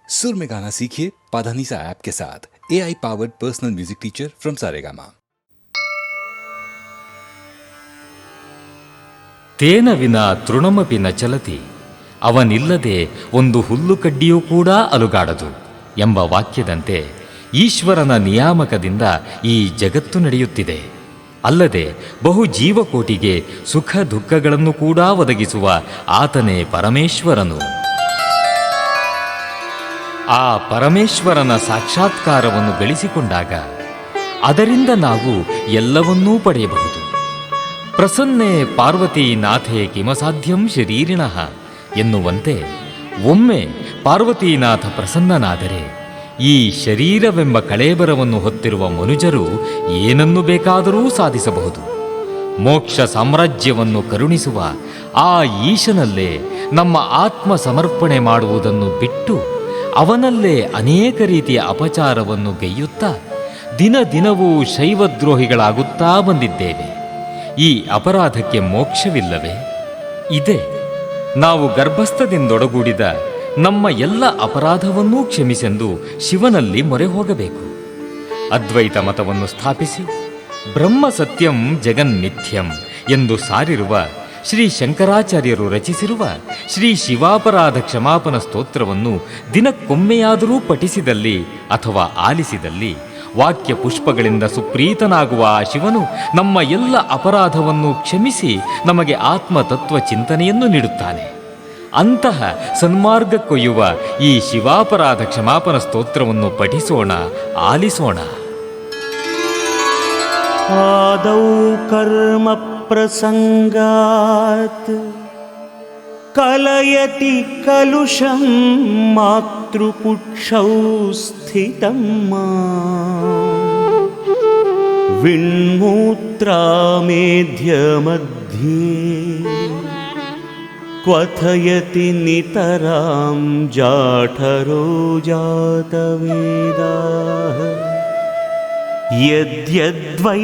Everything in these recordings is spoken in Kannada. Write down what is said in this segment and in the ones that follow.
सुर में गाना सीखिए पाधानीसा ऐप के साथ। AI powered personal music teacher from Saregama. ತೇನ ವಿನ ತೃಣಮಪಿ ನ ಚಲತಿ, ಅವನಿಲ್ಲದೆ ಒಂದು ಹುಲ್ಲು ಕಡ್ಡಿಯೂ ಕೂಡ ಅಲುಗಾಡದು ಎಂಬ ವಾಕ್ಯದಂತೆ ಈಶ್ವರನ ನಿಯಾಮಕದಿಂದ ಈ ಜಗತ್ತು ನಡೆಯುತ್ತಿದೆ. ಅಲ್ಲದೆ ಬಹು ಜೀವಕೋಟಿಗೆ ಸುಖ ದುಃಖಗಳನ್ನು ಕೂಡ ಒದಗಿಸುವ ಆತನೇ ಪರಮೇಶ್ವರನು. ಆ ಪರಮೇಶ್ವರನ ಸಾಕ್ಷಾತ್ಕಾರವನ್ನು ಗಳಿಸಿಕೊಂಡಾಗ ಅದರಿಂದ ನಾವು ಎಲ್ಲವನ್ನೂ ಪಡೆಯಬಹುದು. ಪ್ರಸನ್ನೆ ಪಾರ್ವತಿ ನಾಥೆ ಕಿಮಸಾಧ್ಯಂ ಶರೀರಿಣಃ ಎನ್ನುವಂತೆ ಒಮ್ಮೆ ಪಾರ್ವತೀನಾಥ ಪ್ರಸನ್ನನಾದರೆ ಈ ಶರೀರವೆಂಬ ಕಳೇಬರವನ್ನು ಹೊತ್ತಿರುವ ಮನುಜರು ಏನನ್ನು ಬೇಕಾದರೂ ಸಾಧಿಸಬಹುದು. ಮೋಕ್ಷ ಸಾಮ್ರಾಜ್ಯವನ್ನು ಕರುಣಿಸುವ ಆ ಈಶನಲ್ಲೇ ನಮ್ಮ ಆತ್ಮ ಸಮರ್ಪಣೆ ಮಾಡುವುದನ್ನು ಬಿಟ್ಟು ಅವನಲ್ಲೇ ಅನೇಕ ರೀತಿಯ ಅಪಚಾರವನ್ನು ಗೈಯುತ್ತಾ ದಿನ ದಿನವೂ ಶೈವದ್ರೋಹಿಗಳಾಗುತ್ತಾ ಬಂದಿದ್ದೇವೆ. ಈ ಅಪರಾಧಕ್ಕೆ ಮೋಕ್ಷವಿಲ್ಲವೇ? ಇದೆ. ನಾವು ಗರ್ಭಸ್ಥದಿಂದೊಡಗೂಡಿದ ನಮ್ಮ ಎಲ್ಲ ಅಪರಾಧವನ್ನೂ ಕ್ಷಮಿಸೆಂದು ಶಿವನಲ್ಲಿ ಮೊರೆ ಹೋಗಬೇಕು. ಅದ್ವೈತ ಮತವನ್ನು ಸ್ಥಾಪಿಸಿ ಬ್ರಹ್ಮ ಸತ್ಯಂ ಜಗನ್ಮಿಥ್ಯಂ ಎಂದು ಸಾರಿರುವ ಶ್ರೀ ಶಂಕರಾಚಾರ್ಯರು ರಚಿಸಿರುವ ಶ್ರೀ ಶಿವಾಪರಾಧ ಕ್ಷಮಾಪನ ಸ್ತೋತ್ರವನ್ನು ದಿನಕ್ಕೊಮ್ಮೆಯಾದರೂ ಪಠಿಸಿದಲ್ಲಿ ಅಥವಾ ಆಲಿಸಿದಲ್ಲಿ ವಾಕ್ಯ ಪುಷ್ಪಗಳಿಂದ ಸುಪ್ರೀತನಾಗುವ ಆ ಶಿವನು ನಮ್ಮ ಎಲ್ಲ ಅಪರಾಧವನ್ನು ಕ್ಷಮಿಸಿ ನಮಗೆ ಆತ್ಮತತ್ವ ಚಿಂತನೆಯನ್ನು ನೀಡುತ್ತಾನೆ. ಅಂತಹ ಸನ್ಮಾರ್ಗಕ್ಕೊಯ್ಯುವ ಈ ಶಿವಾಪರಾಧ ಕ್ಷಮಾಪನ ಸ್ತೋತ್ರವನ್ನು ಪಠಿಸೋಣ, ಆಲಿಸೋಣ. ಆದೌ ಕರ್ಮ ಪ್ರಸಂಗಾತ್ ಕಲಯತಿ ಕಲುಷಂ ಮಾತೃಪುಕ್ಷೌ ಸ್ಥಿತಂ ವಿಣ್ಮೂತ್ರಾಮೇಧ್ಯ ಮಧ್ಯೆ ಕ್ವಥಯತಿ ನಿತರಾಂ ಜಾಠರೋ ಜಾತವೇದಾಃ ಯದ್ಯದ್ವೈ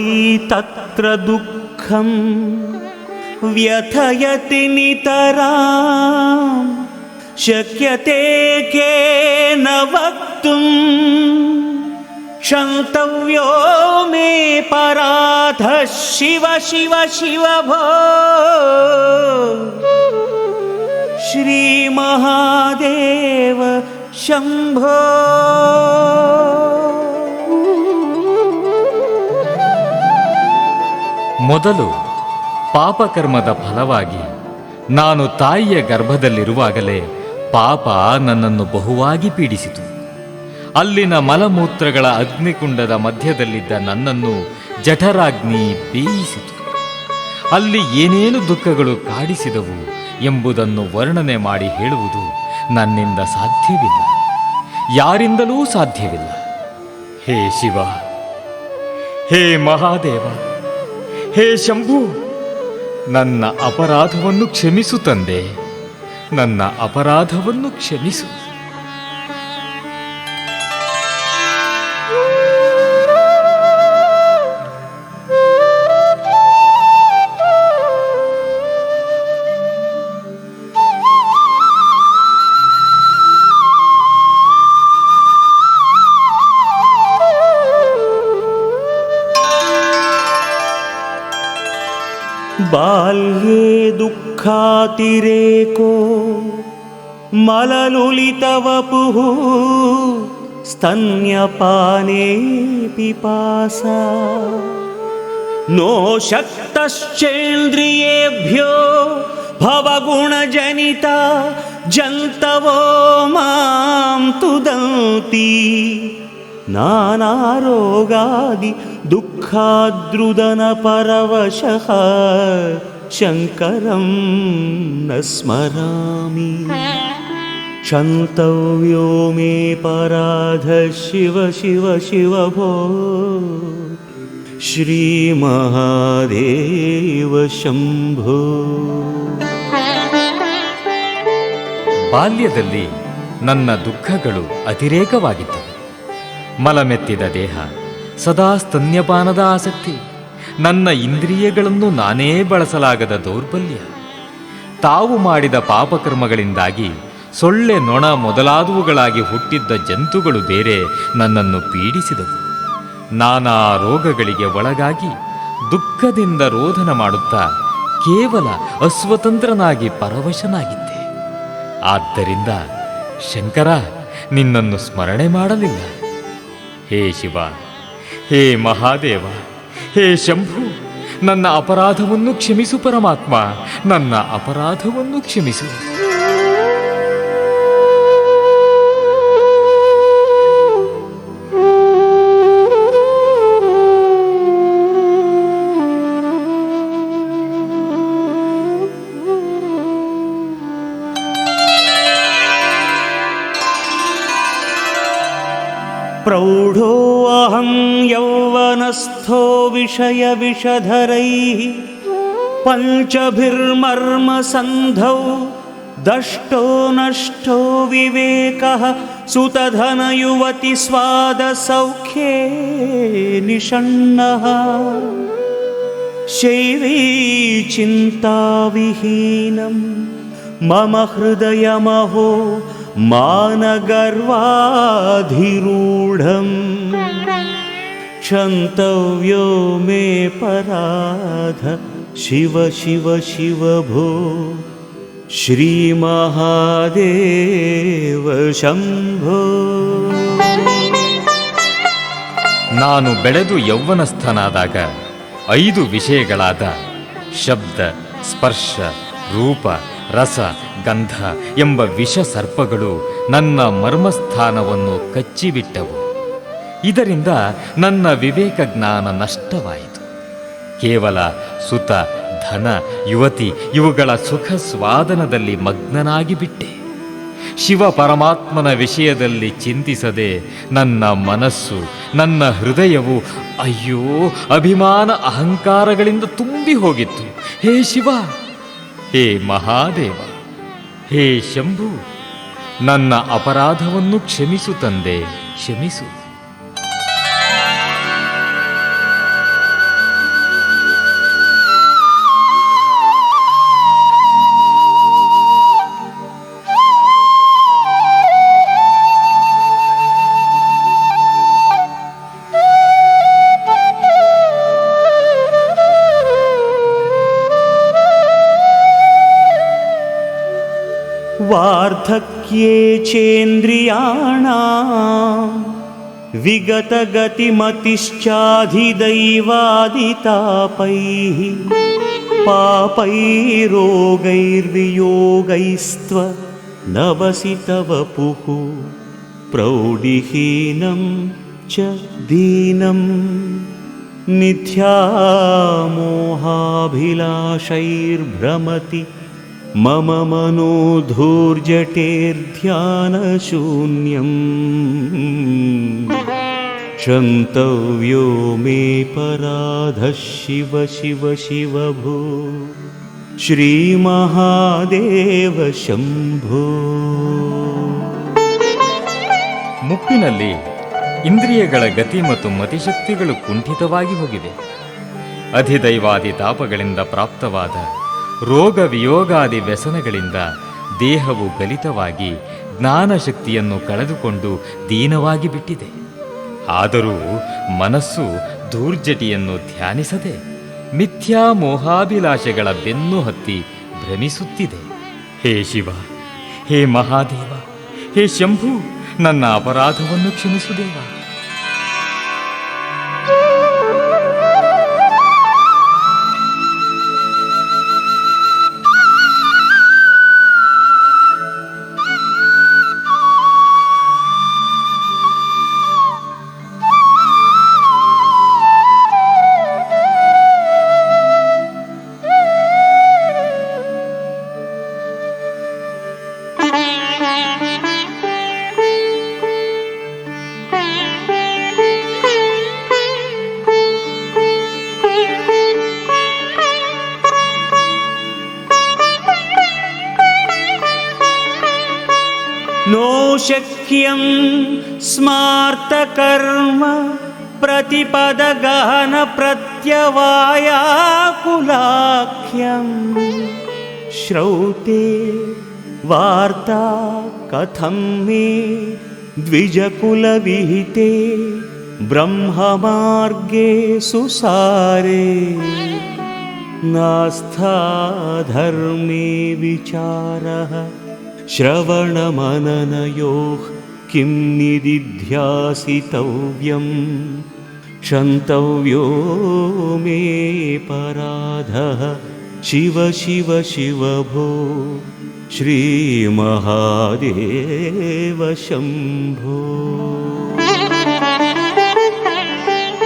ತತ್ರ ದುಃಖಂ ವ್ಯಥಯತಿ ನಿತರಾಂ ಶಕ್ಯತೆ ಕೇನ ವಕ್ತುಂ ಕ್ಷಂತವ್ಯೋ ಮೇ ಪರಾಧ ಶಿವ ಶಿವ ಶಿವ ಭೋ ಶ್ರೀ ಮಹಾದೇವ ಶಂಭೋ. ಮೊದಲು ಪಾಪಕರ್ಮದ ಫಲವಾಗಿ ನಾನು ತಾಯಿಯ ಗರ್ಭದಲ್ಲಿರುವಾಗಲೇ ಪಾಪ ನನ್ನನ್ನು ಬಹುವಾಗಿ ಪೀಡಿಸಿತು. ಅಲ್ಲಿನ ಮಲಮೂತ್ರಗಳ ಅಗ್ನಿಕುಂಡದ ಮಧ್ಯದಲ್ಲಿದ್ದ ನನ್ನನ್ನು ಜಠರಾಗ್ನಿ ಬೇಯಿಸಿತು. ಅಲ್ಲಿ ಏನೇನು ದುಃಖಗಳು ಕಾಡಿಸಿದವು ಎಂಬುದನ್ನು ವರ್ಣನೆ ಮಾಡಿ ಹೇಳುವುದು ನನ್ನಿಂದ ಸಾಧ್ಯವಿಲ್ಲ, ಯಾರಿಂದಲೂ ಸಾಧ್ಯವಿಲ್ಲ. ಹೇ ಶಿವ, ಹೇ ಮಹಾದೇವ, ಹೇ ಶಂಭು, ನನ್ನ ಅಪರಾಧವನ್ನು ಕ್ಷಮಿಸು ತಂದೆ, ನನ್ನ ಅಪರಾಧವನ್ನು ಕ್ಷಮಿಸು. ಬಾಲ್ಯೇ ದುಃಖಾತಿರೇಕೋ ಮಲಲುಲಿತವಪುಃ ಸ್ತನ್ಯಪಾನೇ ಪಿಪಾಸಾ ನೋ ಶಕ್ತಶ್ಚೇಂದ್ರಿಯೇಭ್ಯೋ ಭವಗುಣಜನಿತ ಜಂತವೋ ಮಾಂ ತುದಂತಿ ನಾನಾರೋಗಾದಿ ದುಃಖಾದ್ರುದನ ಪರವಶಃ ಶಂಕರಂ ನ ಸ್ಮರಾಮಿ ಕ್ಷಂತವ್ಯೋ ಮೇ ಪರಾಧ ಶಿವ ಶಿವ ಶಿವ ಭೋ ಶ್ರೀ ಮಹಾದೇವ ಶಂಭೋ. ಬಾಲ್ಯದಲ್ಲಿ ನನ್ನ ದುಃಖಗಳು ಅತಿರೇಕವಾಗಿದ್ದವು. ಮಲಮೆತ್ತಿದ ದೇಹ, ಸದಾ ಸ್ತನ್ಯಪಾನದ ಆಸಕ್ತಿ, ನನ್ನ ಇಂದ್ರಿಯಗಳನ್ನು ನಾನೇ ಬಳಸಲಾಗದ ದೌರ್ಬಲ್ಯ, ತಾವು ಮಾಡಿದ ಪಾಪಕರ್ಮಗಳಿಂದಾಗಿ ಸೊಳ್ಳೆ ನೊಣ ಮೊದಲಾದವುಗಳಾಗಿ ಹುಟ್ಟಿದ್ದ ಜಂತುಗಳು ಬೇರೆ ನನ್ನನ್ನು ಪೀಡಿಸಿದವು. ನಾನಾ ರೋಗಗಳಿಗೆ ಒಳಗಾಗಿ ದುಃಖದಿಂದ ರೋಧನ ಮಾಡುತ್ತಾ ಕೇವಲ ಅಸ್ವತಂತ್ರನಾಗಿ ಪರವಶನಾಗಿದ್ದೆ. ಆದ್ದರಿಂದ ಶಂಕರ, ನಿನ್ನನ್ನು ಸ್ಮರಣೆ ಮಾಡಲಿಲ್ಲ. ಹೇ ಶಿವ, ಹೇ ಮಹಾದೇವ, ಹೇ ಶಂಭು, ನನ್ನ ಅಪರಾಧವನ್ನು ಕ್ಷಮಿಸು ಪರಮಾತ್ಮ, ನನ್ನ ಅಪರಾಧವನ್ನು ಕ್ಷಮಿಸು. ಪ್ರೌಢೋ ಅಹಂ ಯೌವನಸ್ಥೋ ವಿಷಯ ವಿಷಧರೈಃ ಪಂಚಭಿರ್ಮರ್ಮ ಸಂಧೌ ದಷ್ಟೋ ನಷ್ಟೋ ವಿವೇಕಃ ಸುತಧನ ಯುವತಿ ಸ್ವಾದ ಸೌಖ್ಯೇ ನಿಷಣ್ಣಃ ಶೈವೀ ಚಿಂತಾವಿಹೀನಂ ಮಮ ಹೃದಯಮಹೋ ಮಾನಗರ್ವಾಧಿರೂಢಂ ಕ್ಷಂತವ್ಯೋ ಮೇ ಪರಾಧ ಶಿವ ಶಿವ ಶಿವ ಭೋ ಶ್ರೀ ಮಹಾದೇವ ಶಂಭೋ. ನಾನು ಬೆಳೆದು ಯೌವನಸ್ಥನಾದಾಗ 5 ವಿಷಯಗಳಾದ ಶಬ್ದ, ಸ್ಪರ್ಶ, ರೂಪ, ರಸ, ಗಂಧ ಎಂಬ ವಿಷ ಸರ್ಪಗಳು ನನ್ನ ಮರ್ಮಸ್ಥಾನವನ್ನು ಕಚ್ಚಿಬಿಟ್ಟವು. ಇದರಿಂದ ನನ್ನ ವಿವೇಕ ಜ್ಞಾನ ನಷ್ಟವಾಯಿತು. ಕೇವಲ ಸುತ, ಧನ, ಯುವತಿ ಇವುಗಳ ಸುಖ ಸ್ವಾದನದಲ್ಲಿ ಮಗ್ನನಾಗಿ ಬಿಟ್ಟೆ. ಶಿವ ಪರಮಾತ್ಮನ ವಿಷಯದಲ್ಲಿ ಚಿಂತಿಸದೆ ನನ್ನ ಮನಸ್ಸು, ನನ್ನ ಹೃದಯವು ಅಯ್ಯೋ ಅಭಿಮಾನ ಅಹಂಕಾರಗಳಿಂದ ತುಂಬಿ ಹೋಗಿತ್ತು. ಹೇ ಶಿವ, ಹೇ ಮಹಾದೇವ, ಹೇ ಶಂಭು, ನನ್ನ ಅಪರಾಧವನ್ನು ಕ್ಷಮಿಸು ತಂದೆ, ಕ್ಷಮಿಸು. ವಾರ್ಧಕ್ಯೇ ಚೇಂದ್ರಿಯಾಣಾಂ ವಿಗತಗತಿಮತಿಶ್ಚಾಧಿದೈವಾದಿತಾಪೈಃ ಪಾಪೈರೋಗೈರ್ವಿಯೋಗೈಸ್ತ್ವ ನವಸಿ ತವ ಪುಃ ಪ್ರೌಢಿಹೀನಂ ಚ ದೀನಂ ಮಿಥ್ಯಾಮೋಹಾಭಿಲಾಷೈರ್ಭ್ರಮತಿ ಮಮ ಮನೋ ಧೂರ್ಜಟೇರ್ಧ್ಯಾನಶೂನ್ಯಂ ಕ್ಷಂತವ್ಯೋ ಮೇ ಪರಾಧಃ ಶಿವ ಶಿವ ಶಿವ ಭೋ ಶ್ರೀ ಮಹಾದೇವ ಶಂಭೋ. ಮುಪ್ಪಿನಲ್ಲಿ ಇಂದ್ರಿಯಗಳ ಗತಿ ಮತ್ತು ಮತಿಶಕ್ತಿಗಳು ಕುಂಠಿತವಾಗಿ ಹೋಗಿವೆ. ಅಧಿದೈವಾದಿ ತಾಪಗಳಿಂದ ಪ್ರಾಪ್ತವಾದ ರೋಗ ವಿಯೋಗಾದಿ ವ್ಯಸನಗಳಿಂದ ದೇಹವು ಗಲಿತವಾಗಿ ಜ್ಞಾನಶಕ್ತಿಯನ್ನು ಕಳೆದುಕೊಂಡು ದೀನವಾಗಿ ಬಿಟ್ಟಿದೆ. ಆದರೂ ಮನಸ್ಸು ಧೂರ್ಜಟಿಯನ್ನು ಧ್ಯಾನಿಸದೆ ಮಿಥ್ಯಾ ಮೋಹಾಭಿಲಾಷೆಗಳ ಬೆನ್ನು ಹತ್ತಿ ಭ್ರಮಿಸುತ್ತಿದೆ. ಹೇ ಶಿವ, ಹೇ ಮಹಾದೇವ, ಹೇ ಶಂಭು, ನನ್ನ ಅಪರಾಧವನ್ನು ಕ್ಷಮಿಸು ದೇವ. ನೋ ಶಕ್ಯಂ ಸ್ಮಾರ್ತಕರ್ಮ ಪ್ರತಿಪದ ಗಹನ ಪ್ರತ್ಯವಾಯಾಕುಲಾಖ್ಯಂ ಶ್ರೌತೆ वार्ता कथं मे द्विजकुलविहिते ब्रह्ममार्गे सुसारे नास्था धर्मे विचारः श्रवणमननयोः किं निदिध्यासितव्यं क्षन्तव्यो मे पराधः शिव शिव शिव भो श्रीमहादेव शम्भो.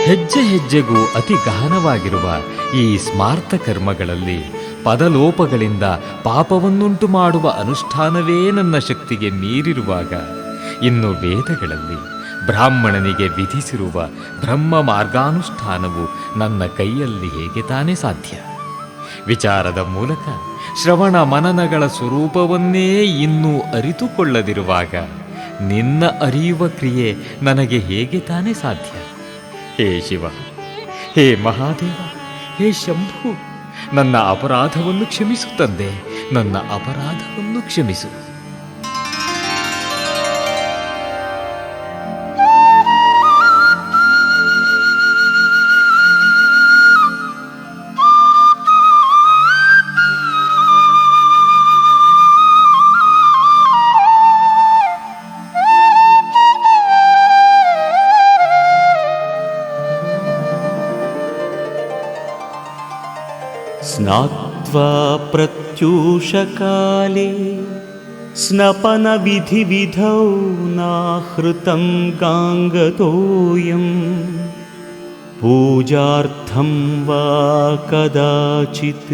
ಹೆಜ್ಜೆ ಹೆಜ್ಜೆಗೂ ಅತಿ ಗಹನವಾಗಿರುವ ಈ ಸ್ಮಾರ್ಥ ಕರ್ಮಗಳಲ್ಲಿ ಪದಲೋಪಗಳಿಂದ ಪಾಪವನ್ನುಂಟು ಮಾಡುವ ಅನುಷ್ಠಾನವೇ ನನ್ನ ಶಕ್ತಿಗೆ ಮೀರಿರುವಾಗ ಇನ್ನು ವೇದಗಳಲ್ಲಿ ಬ್ರಾಹ್ಮಣನಿಗೆ ವಿಧಿಸಿರುವ ಬ್ರಹ್ಮ ಮಾರ್ಗಾನುಷ್ಠಾನವು ನನ್ನ ಕೈಯಲ್ಲಿ ಹೇಗೆ ತಾನೇ ಸಾಧ್ಯ? ವಿಚಾರದ ಮೂಲಕ ಶ್ರವಣ ಮನನಗಳ ಸ್ವರೂಪವನ್ನೇ ಇನ್ನೂ ಅರಿತುಕೊಳ್ಳದಿರುವಾಗ ನಿನ್ನ ಅರಿಯುವ ಕ್ರಿಯೆ ನನಗೆ ಹೇಗೆ ತಾನೇ ಸಾಧ್ಯ? ಹೇ ಶಿವ, ಹೇ ಮಹಾದೇವ, ಹೇ ಶಂಭು, ನನ್ನ ಅಪರಾಧವನ್ನು ಕ್ಷಮಿಸು ತಂದೆ, ನನ್ನ ಅಪರಾಧವನ್ನು ಕ್ಷಮಿಸು. स्नात्वा प्रत्यूषकाले स्नपनविधिविधौ नाहृतं गाङ्गतोऽयं पूजार्थं वा कदाचित्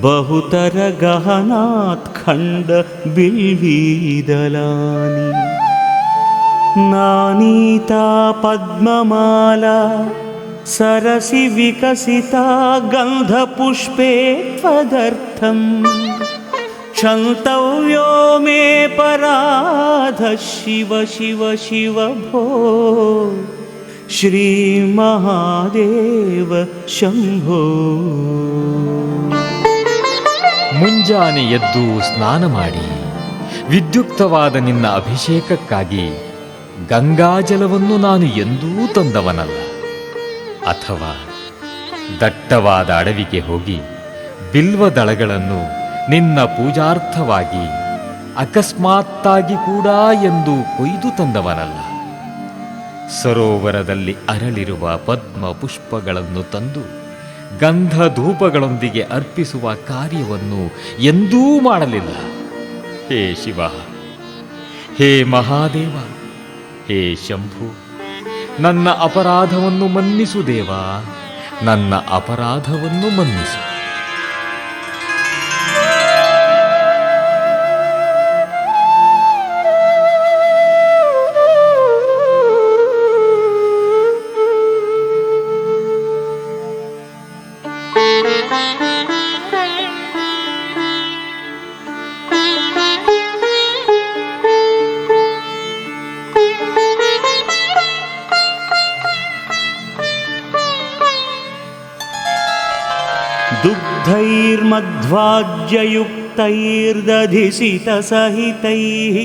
बहुतरगहनात् खण्डबिल्वीदलानि नानीता पद्ममाला सरसि विकसिता गन्धपुष्पे त्वदर्थं क्षन्तव्यो मे पराधः शिव शिव शिव भो श्रीमहादेव शम्भो. ಮುಂಜಾನೆ ಎದ್ದು ಸ್ನಾನ ಮಾಡಿ ವಿದ್ಯುಕ್ತವಾದ ನಿನ್ನ ಅಭಿಷೇಕಕ್ಕಾಗಿ ಗಂಗಾಜಲವನ್ನು ನಾನು ಎಂದೂ ತಂದವನಲ್ಲ. ಅಥವಾ ದಟ್ಟವಾದ ಅಡವಿಗೆ ಹೋಗಿ ಬಿಲ್ವದಳಗಳನ್ನು ನಿನ್ನ ಪೂಜಾರ್ಥವಾಗಿ ಅಕಸ್ಮಾತ್ತಾಗಿ ಕೂಡ ಎಂದು ಕೊಯ್ದು ತಂದವನಲ್ಲ. ಸರೋವರದಲ್ಲಿ ಅರಳಿರುವ ಪದ್ಮ ಪುಷ್ಪಗಳನ್ನು ತಂದು ಗಂಧ ಧೂಪಗಳೊಂದಿಗೆ ಅರ್ಪಿಸುವ ಕಾರ್ಯವನ್ನು ಎಂದೂ ಮಾಡಲಿಲ್ಲ. ಹೇ ಶಿವ, ಹೇ ಮಹಾದೇವ, ಹೇ ಶಂಭು, ನನ್ನ ಅಪರಾಧವನ್ನು ಮನ್ನಿಸು ದೇವ, ನನ್ನ ಅಪರಾಧವನ್ನು ಮನ್ನಿಸು. दुग्धैर्मध्वाज्ययुक्तैर्दधिसितसहितैः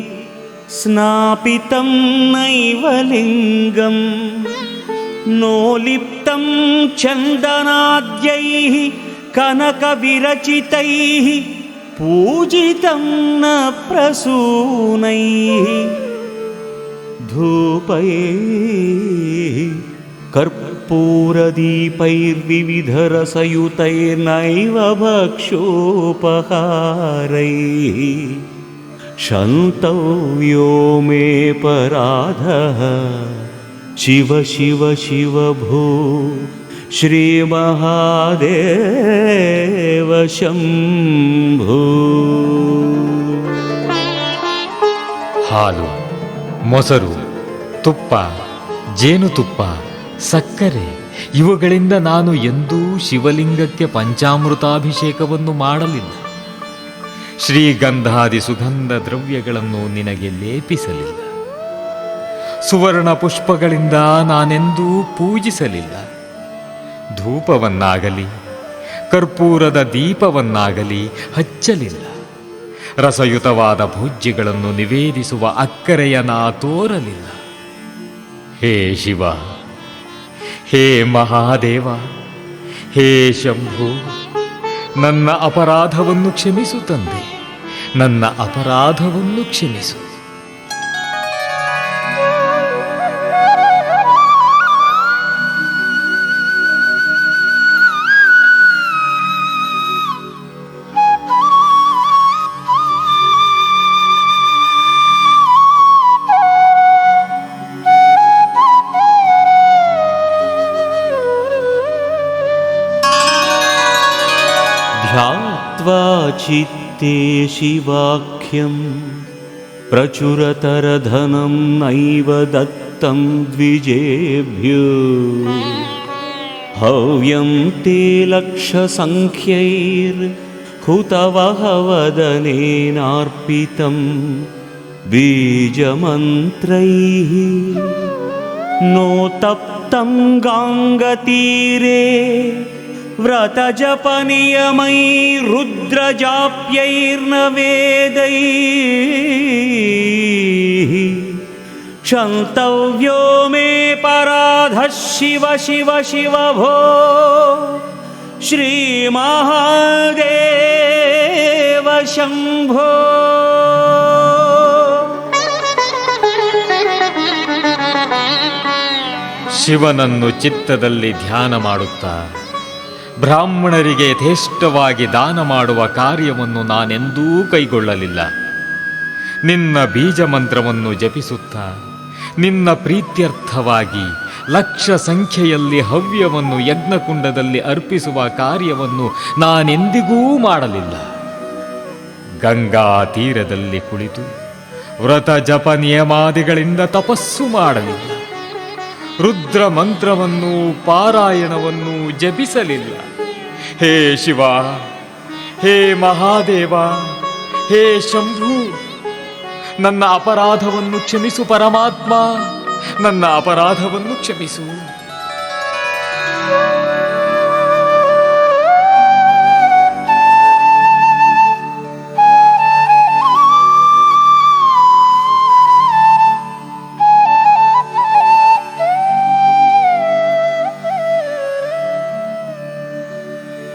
स्नापितं नैव लिङ्गं नोलिप्तं चन्दनाद्यैः कनकविरचितैः पूजितं न प्रसूनैः धूपैः कर्पूरदीपैर्विविधरसयुतैर्नैव भक्षोपहारैः क्षन्तव्यो मे पराधः शिव शिव शिव भो श्रीमहादेव शम्भो. ಹಾಲು, ಮೊಸರು, ತುಪ್ಪ, ಜೇನುತುಪ್ಪ, ಸಕ್ಕರೆ ಇವುಗಳಿಂದ ನಾನು ಎಂದೂ ಶಿವಲಿಂಗಕ್ಕೆ ಪಂಚಾಮೃತಾಭಿಷೇಕವನ್ನು ಮಾಡಲಿಲ್ಲ. ಶ್ರೀಗಂಧಾದಿ ಸುಗಂಧ ದ್ರವ್ಯಗಳನ್ನು ನಿನಗೆ ಲೇಪಿಸಲಿಲ್ಲ. ಸುವರ್ಣ ಪುಷ್ಪಗಳಿಂದ ನಾನೆಂದೂ ಪೂಜಿಸಲಿಲ್ಲ. ಧೂಪವನ್ನಾಗಲಿ ಕರ್ಪೂರದ ದೀಪವನ್ನಾಗಲಿ ಹಚ್ಚಲಿಲ್ಲ. ರಸಯುತವಾದ ಭೋಜ್ಯಗಳನ್ನು ನಿವೇದಿಸುವ ಅಕ್ಕರೆಯ ನಾ ತೋರಲಿಲ್ಲ. ಹೇ ಶಿವ, ಹೇ ಮಹಾದೇವ, ಹೇ ಶಂಭು, ನನ್ನ ಅಪರಾಧವನ್ನು ಕ್ಷಮಿಸು ತಂದೆ, ನನ್ನ ಅಪರಾಧವನ್ನು ಕ್ಷಮಿಸು. ध्यात्वा चित्ते शिवाख्यं प्रचुरतरधनं नैव दत्तं द्विजेभ्यो हव्यं ते लक्षसङ्ख्यैर्हुतवहवदनेनार्पितं बीजमन्त्रैः नोतप्तं गाङ्गतीरे व्रतजपनियमैरुद्रजाप्यैर्न वेदैः क्षन्तव्यो मे पराधः शिव शिव शिव भो श्रीमहादेव शम्भो. ಶಿವನನ್ನು ಚಿತ್ತದಲ್ಲಿ ಧ್ಯಾನ ಮಾಡುತ್ತಾ ಬ್ರಾಹ್ಮಣರಿಗೆ ಯಥೇಷ್ಟವಾಗಿ ದಾನ ಮಾಡುವ ಕಾರ್ಯವನ್ನು ನಾನೆಂದೂ ಕೈಗೊಳ್ಳಲಿಲ್ಲ. ನಿನ್ನ ಬೀಜ ಮಂತ್ರವನ್ನು ಜಪಿಸುತ್ತಾ ನಿನ್ನ ಪ್ರೀತ್ಯರ್ಥವಾಗಿ ಲಕ್ಷ ಸಂಖ್ಯೆಯಲ್ಲಿ ಹವ್ಯವನ್ನು ಯಜ್ಞಕುಂಡದಲ್ಲಿ ಅರ್ಪಿಸುವ ಕಾರ್ಯವನ್ನು ನಾನೆಂದಿಗೂ ಮಾಡಲಿಲ್ಲ. ಗಂಗಾ ತೀರದಲ್ಲಿ ಕುಳಿತು ವ್ರತ ಜಪ ನಿಯಮಾದಿಗಳಿಂದ ತಪಸ್ಸು ಮಾಡಲಿಲ್ಲ. ರುದ್ರ ಮಂತ್ರವನ್ನು ಪಾರಾಯಣವನ್ನು ಜಪಿಸಲಿಲ್ಲ. ಹೇ ಶಿವ, ಹೇ ಮಹಾದೇವ, ಹೇ ಶಂಭು, ನನ್ನ ಅಪರಾಧವನ್ನು ಕ್ಷಮಿಸು ಪರಮಾತ್ಮ, ನನ್ನ ಅಪರಾಧವನ್ನು ಕ್ಷಮಿಸು.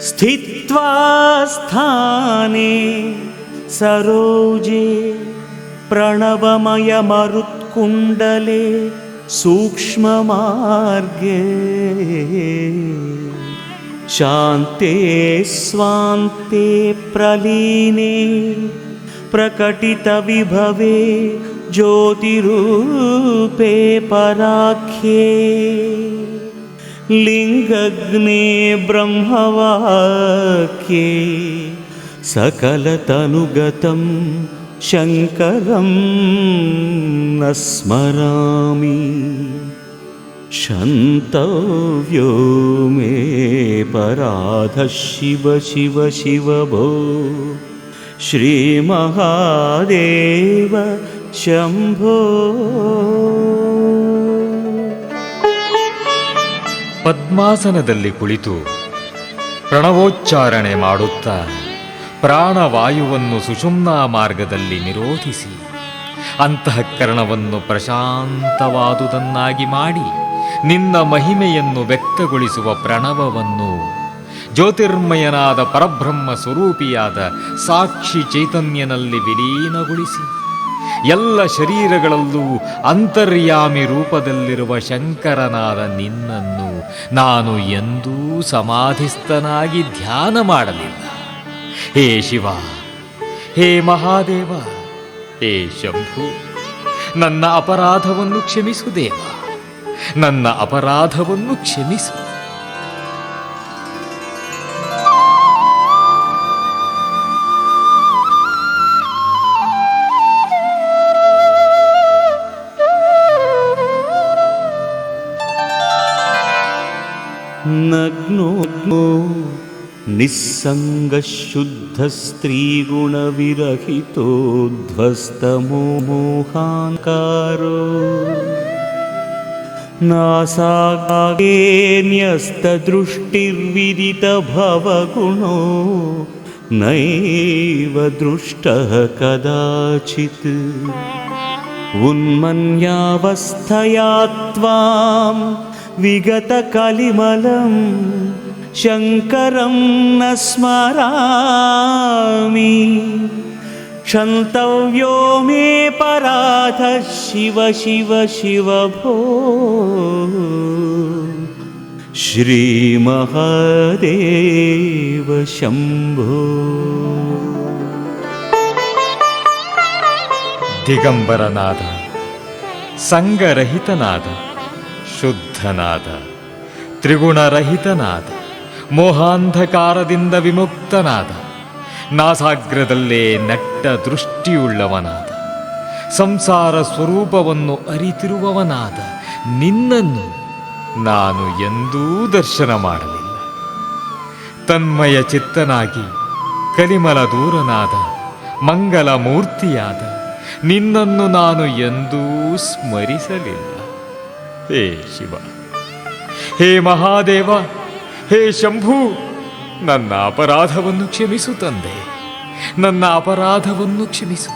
स्थित्वा स्थाने सरोजे प्रणवमयमरुत्कुण्डले सूक्ष्ममार्गे शान्ते स्वान्ते प्रलीने प्रकटितविभवे ज्योतिरूपे पराख्ये लिंगग्ने ब्रह्मवाक्ये सकलतनुगतं शङ्करं न स्मरामि. क्षन्तव्यो मे पराधः शिव शिव शिव भो श्रीमहादेव शम्भो. ಪದ್ಮಾಸನದಲ್ಲಿ ಕುಳಿತು ಪ್ರಣವೋಚ್ಚಾರಣೆ ಮಾಡುತ್ತಾ ಪ್ರಾಣವಾಯುವನ್ನು ಸುಷುಮ್ನಾ ಮಾರ್ಗದಲ್ಲಿ ನಿರೋಧಿಸಿ ಅಂತಃಕರಣವನ್ನು ಪ್ರಶಾಂತವಾದುದನ್ನಾಗಿ ಮಾಡಿ ನಿನ್ನ ಮಹಿಮೆಯನ್ನು ವ್ಯಕ್ತಗೊಳಿಸುವ ಪ್ರಣವವನ್ನು ಜ್ಯೋತಿರ್ಮಯನಾದ ಪರಬ್ರಹ್ಮ ಸ್ವರೂಪಿಯಾದ ಸಾಕ್ಷಿ ಚೈತನ್ಯನಲ್ಲಿ ವಿಲೀನಗೊಳಿಸಿ ಎಲ್ಲ ಶರೀರಗಳಲ್ಲೂ ಅಂತರ್ಯಾಮಿ ರೂಪದಲ್ಲಿರುವ ಶಂಕರನಾದ ನಿನ್ನನ್ನು ನಾನು ಎಂದೂ ಸಮಾಧಿಸ್ಥನಾಗಿ ಧ್ಯಾನ ಮಾಡಲಿಲ್ಲ. ಹೇ ಶಿವ, ಹೇ ಮಹಾದೇವ, ಹೇ ಶಂಭು, ನನ್ನ ಅಪರಾಧವನ್ನು ಕ್ಷಮಿಸು ದೇವ, ನನ್ನ ಅಪರಾಧವನ್ನು ಕ್ಷಮಿಸು. नग्नो निस्सङ्गशुद्धस्त्रीगुणविरहितोध्वस्तमोहाङ्कारो नासागे न्यस्तदृष्टिर्विदितभवगुणो नैव दृष्टः कदाचित् उन्मन्यावस्थया त्वां विगतकलिमलं शङ्करं न स्मरामि क्षन्तव्यो मे पराधः शिव शिव शिव भो श्रीमहादेव शम्भो। ದಿಗಂಬರನಾದ, ಸಂಗರಹಿತನಾದ, ಶುದ್ಧನಾದ, ತ್ರಿಗುಣರಹಿತನಾದ, ಮೋಹಾಂಧಕಾರದಿಂದ ವಿಮುಕ್ತನಾದ, ನಾಸಾಗ್ರದಲ್ಲೇ ನಟ್ಟ ದೃಷ್ಟಿಯುಳ್ಳವನಾದ, ಸಂಸಾರ ಸ್ವರೂಪವನ್ನು ಅರಿತಿರುವವನಾದ ನಿನ್ನನ್ನು ನಾನು ಎಂದೂ ದರ್ಶನ ಮಾಡಲಿಲ್ಲ. ತನ್ಮಯ ಚಿತ್ತನಾಗಿ ಕಲಿಮಲ ದೂರನಾದ ಮಂಗಲ ಮೂರ್ತಿಯಾದ ನಿನ್ನನ್ನು ನಾನು ಎಂದೂ ಸ್ಮರಿಸಲಿಲ್ಲ. ಹೇ ಶಿವ, ಹೇ ಮಹಾದೇವ, ಹೇ ಶಂಭು, ನನ್ನ ಅಪರಾಧವನ್ನು ಕ್ಷಮಿಸು ತಂದೆ, ನನ್ನ ಅಪರಾಧವನ್ನು ಕ್ಷಮಿಸು.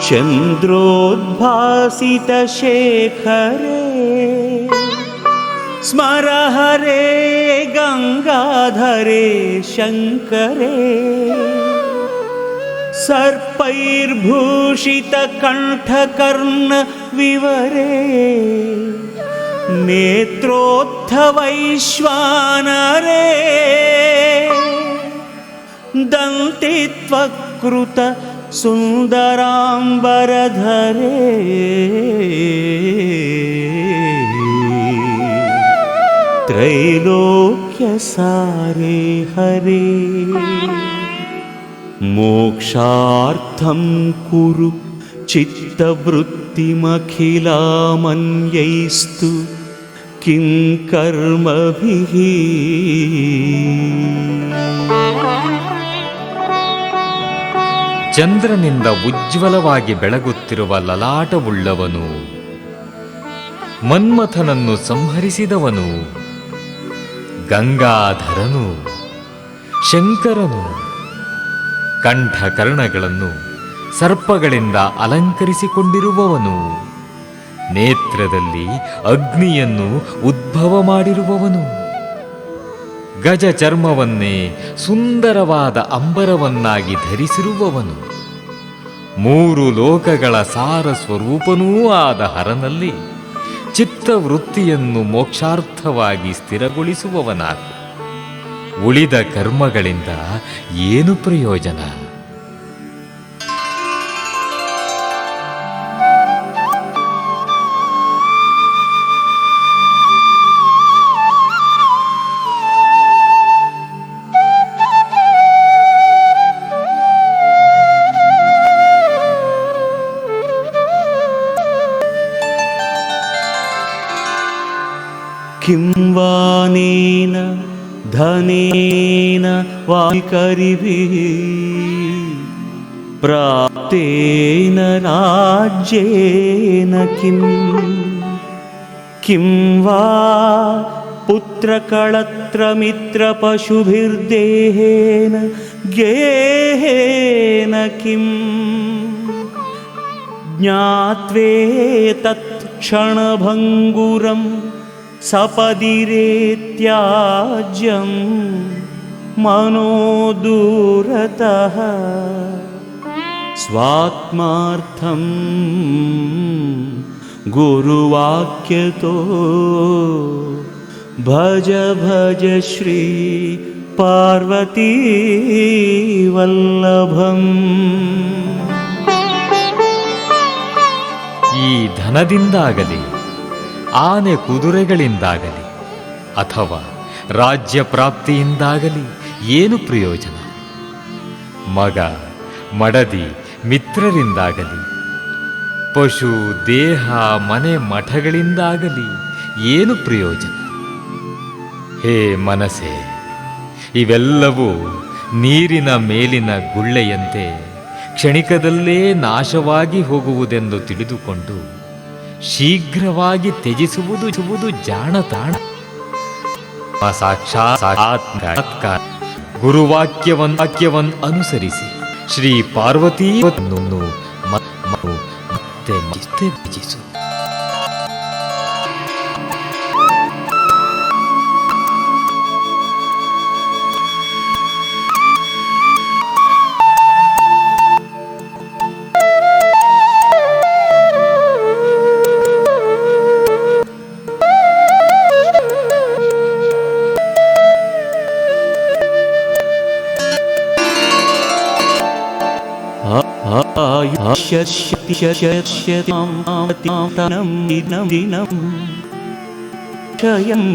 चन्द्रोद्भासितशेखरे स्मर हरे गङ्गाधरे शङ्करे सर्पैर्भूषितकण्ठकर्णविवरे नेत्रोत्थवैश्वानरे दन्तित्वकृत सुन्दराम्बरधरे त्रैलोक्यसारे हरे मोक्षार्थं कुरु चित्तवृत्तिमखिलामन्यैस्तु किं कर्मभिः। ಚಂದ್ರನಿಂದ ಉಜ್ವಲವಾಗಿ ಬೆಳಗುತ್ತಿರುವ ಲಲಾಟವುಳ್ಳವನು, ಮನ್ಮಥನನ್ನು ಸಂಹರಿಸಿದವನು, ಗಂಗಾಧರನು, ಶಂಕರನು, ಕಂಠಕರ್ಣಗಳನ್ನು ಸರ್ಪಗಳಿಂದ ಅಲಂಕರಿಸಿಕೊಂಡಿರುವವನು, ನೇತ್ರದಲ್ಲಿ ಅಗ್ನಿಯನ್ನು ಉದ್ಭವ ಮಾಡಿರುವವನು, ಗಜ ಚರ್ಮವನ್ನೇ ಸುಂದರವಾದ ಅಂಬರವನ್ನಾಗಿ ಧರಿಸಿರುವವನು, ಮೂರು ಲೋಕಗಳ ಸಾರ ಸ್ವರೂಪನೂ ಆದ ಹರನಲ್ಲಿ ಚಿತ್ತವೃತ್ತಿಯನ್ನು ಮೋಕ್ಷಾರ್ಥವಾಗಿ ಸ್ಥಿರಗೊಳಿಸುವವನಾದ. ಉಳಿದ ಕರ್ಮಗಳಿಂದ ಏನು ಪ್ರಯೋಜನ? किं वानेन धनेन वाकरिभिः प्राप्तेन राज्येन किं वा पुत्रकळत्रमित्रपशुभिर्देहेन गेहेन किं ज्ञात्वेतत् क्षणभङ्गुरं सपदिरेत्याज्यं मनो दूरतः स्वात्मार्थं गुरुवाक्यतो भज भज श्री पार्वती वल्लभम्। ಈ ಧನದಿಂದಾಗಲಿ ಆನೆ ಕುದುರೆಗಳಿಂದಾಗಲಿ ಅಥವಾ ರಾಜ್ಯ ಪ್ರಾಪ್ತಿಯಿಂದಾಗಲಿ ಏನು ಪ್ರಯೋಜನ? ಮಗ ಮಡದಿ ಮಿತ್ರರಿಂದಾಗಲಿ ಪಶು ದೇಹ ಮನೆ ಮಠಗಳಿಂದಾಗಲಿ ಏನು ಪ್ರಯೋಜನ? ಹೇ ಮನಸ್ಸೇ, ಇವೆಲ್ಲವೂ ನೀರಿನ ಮೇಲಿನ ಗುಳ್ಳೆಯಂತೆ ಕ್ಷಣಿಕದಲ್ಲೇ ನಾಶವಾಗಿ ಹೋಗುವುದೆಂದು ತಿಳಿದುಕೊಂಡು ಶೀಘ್ರವಾಗಿ ತ್ಯಜಿಸುವುದು ಜಾಣತಾಣ. ಸಾಕ್ಷಾತ್ಕಾರ ಗುರುವಾಕ್ಯವನ್ ಅನುಸರಿಸಿ ಶ್ರೀ ಪಾರ್ವತಿಯನ್ನು ಮತ್ತೆ ತ್ಯಜಿಸು. ಕ್ಷಯಂ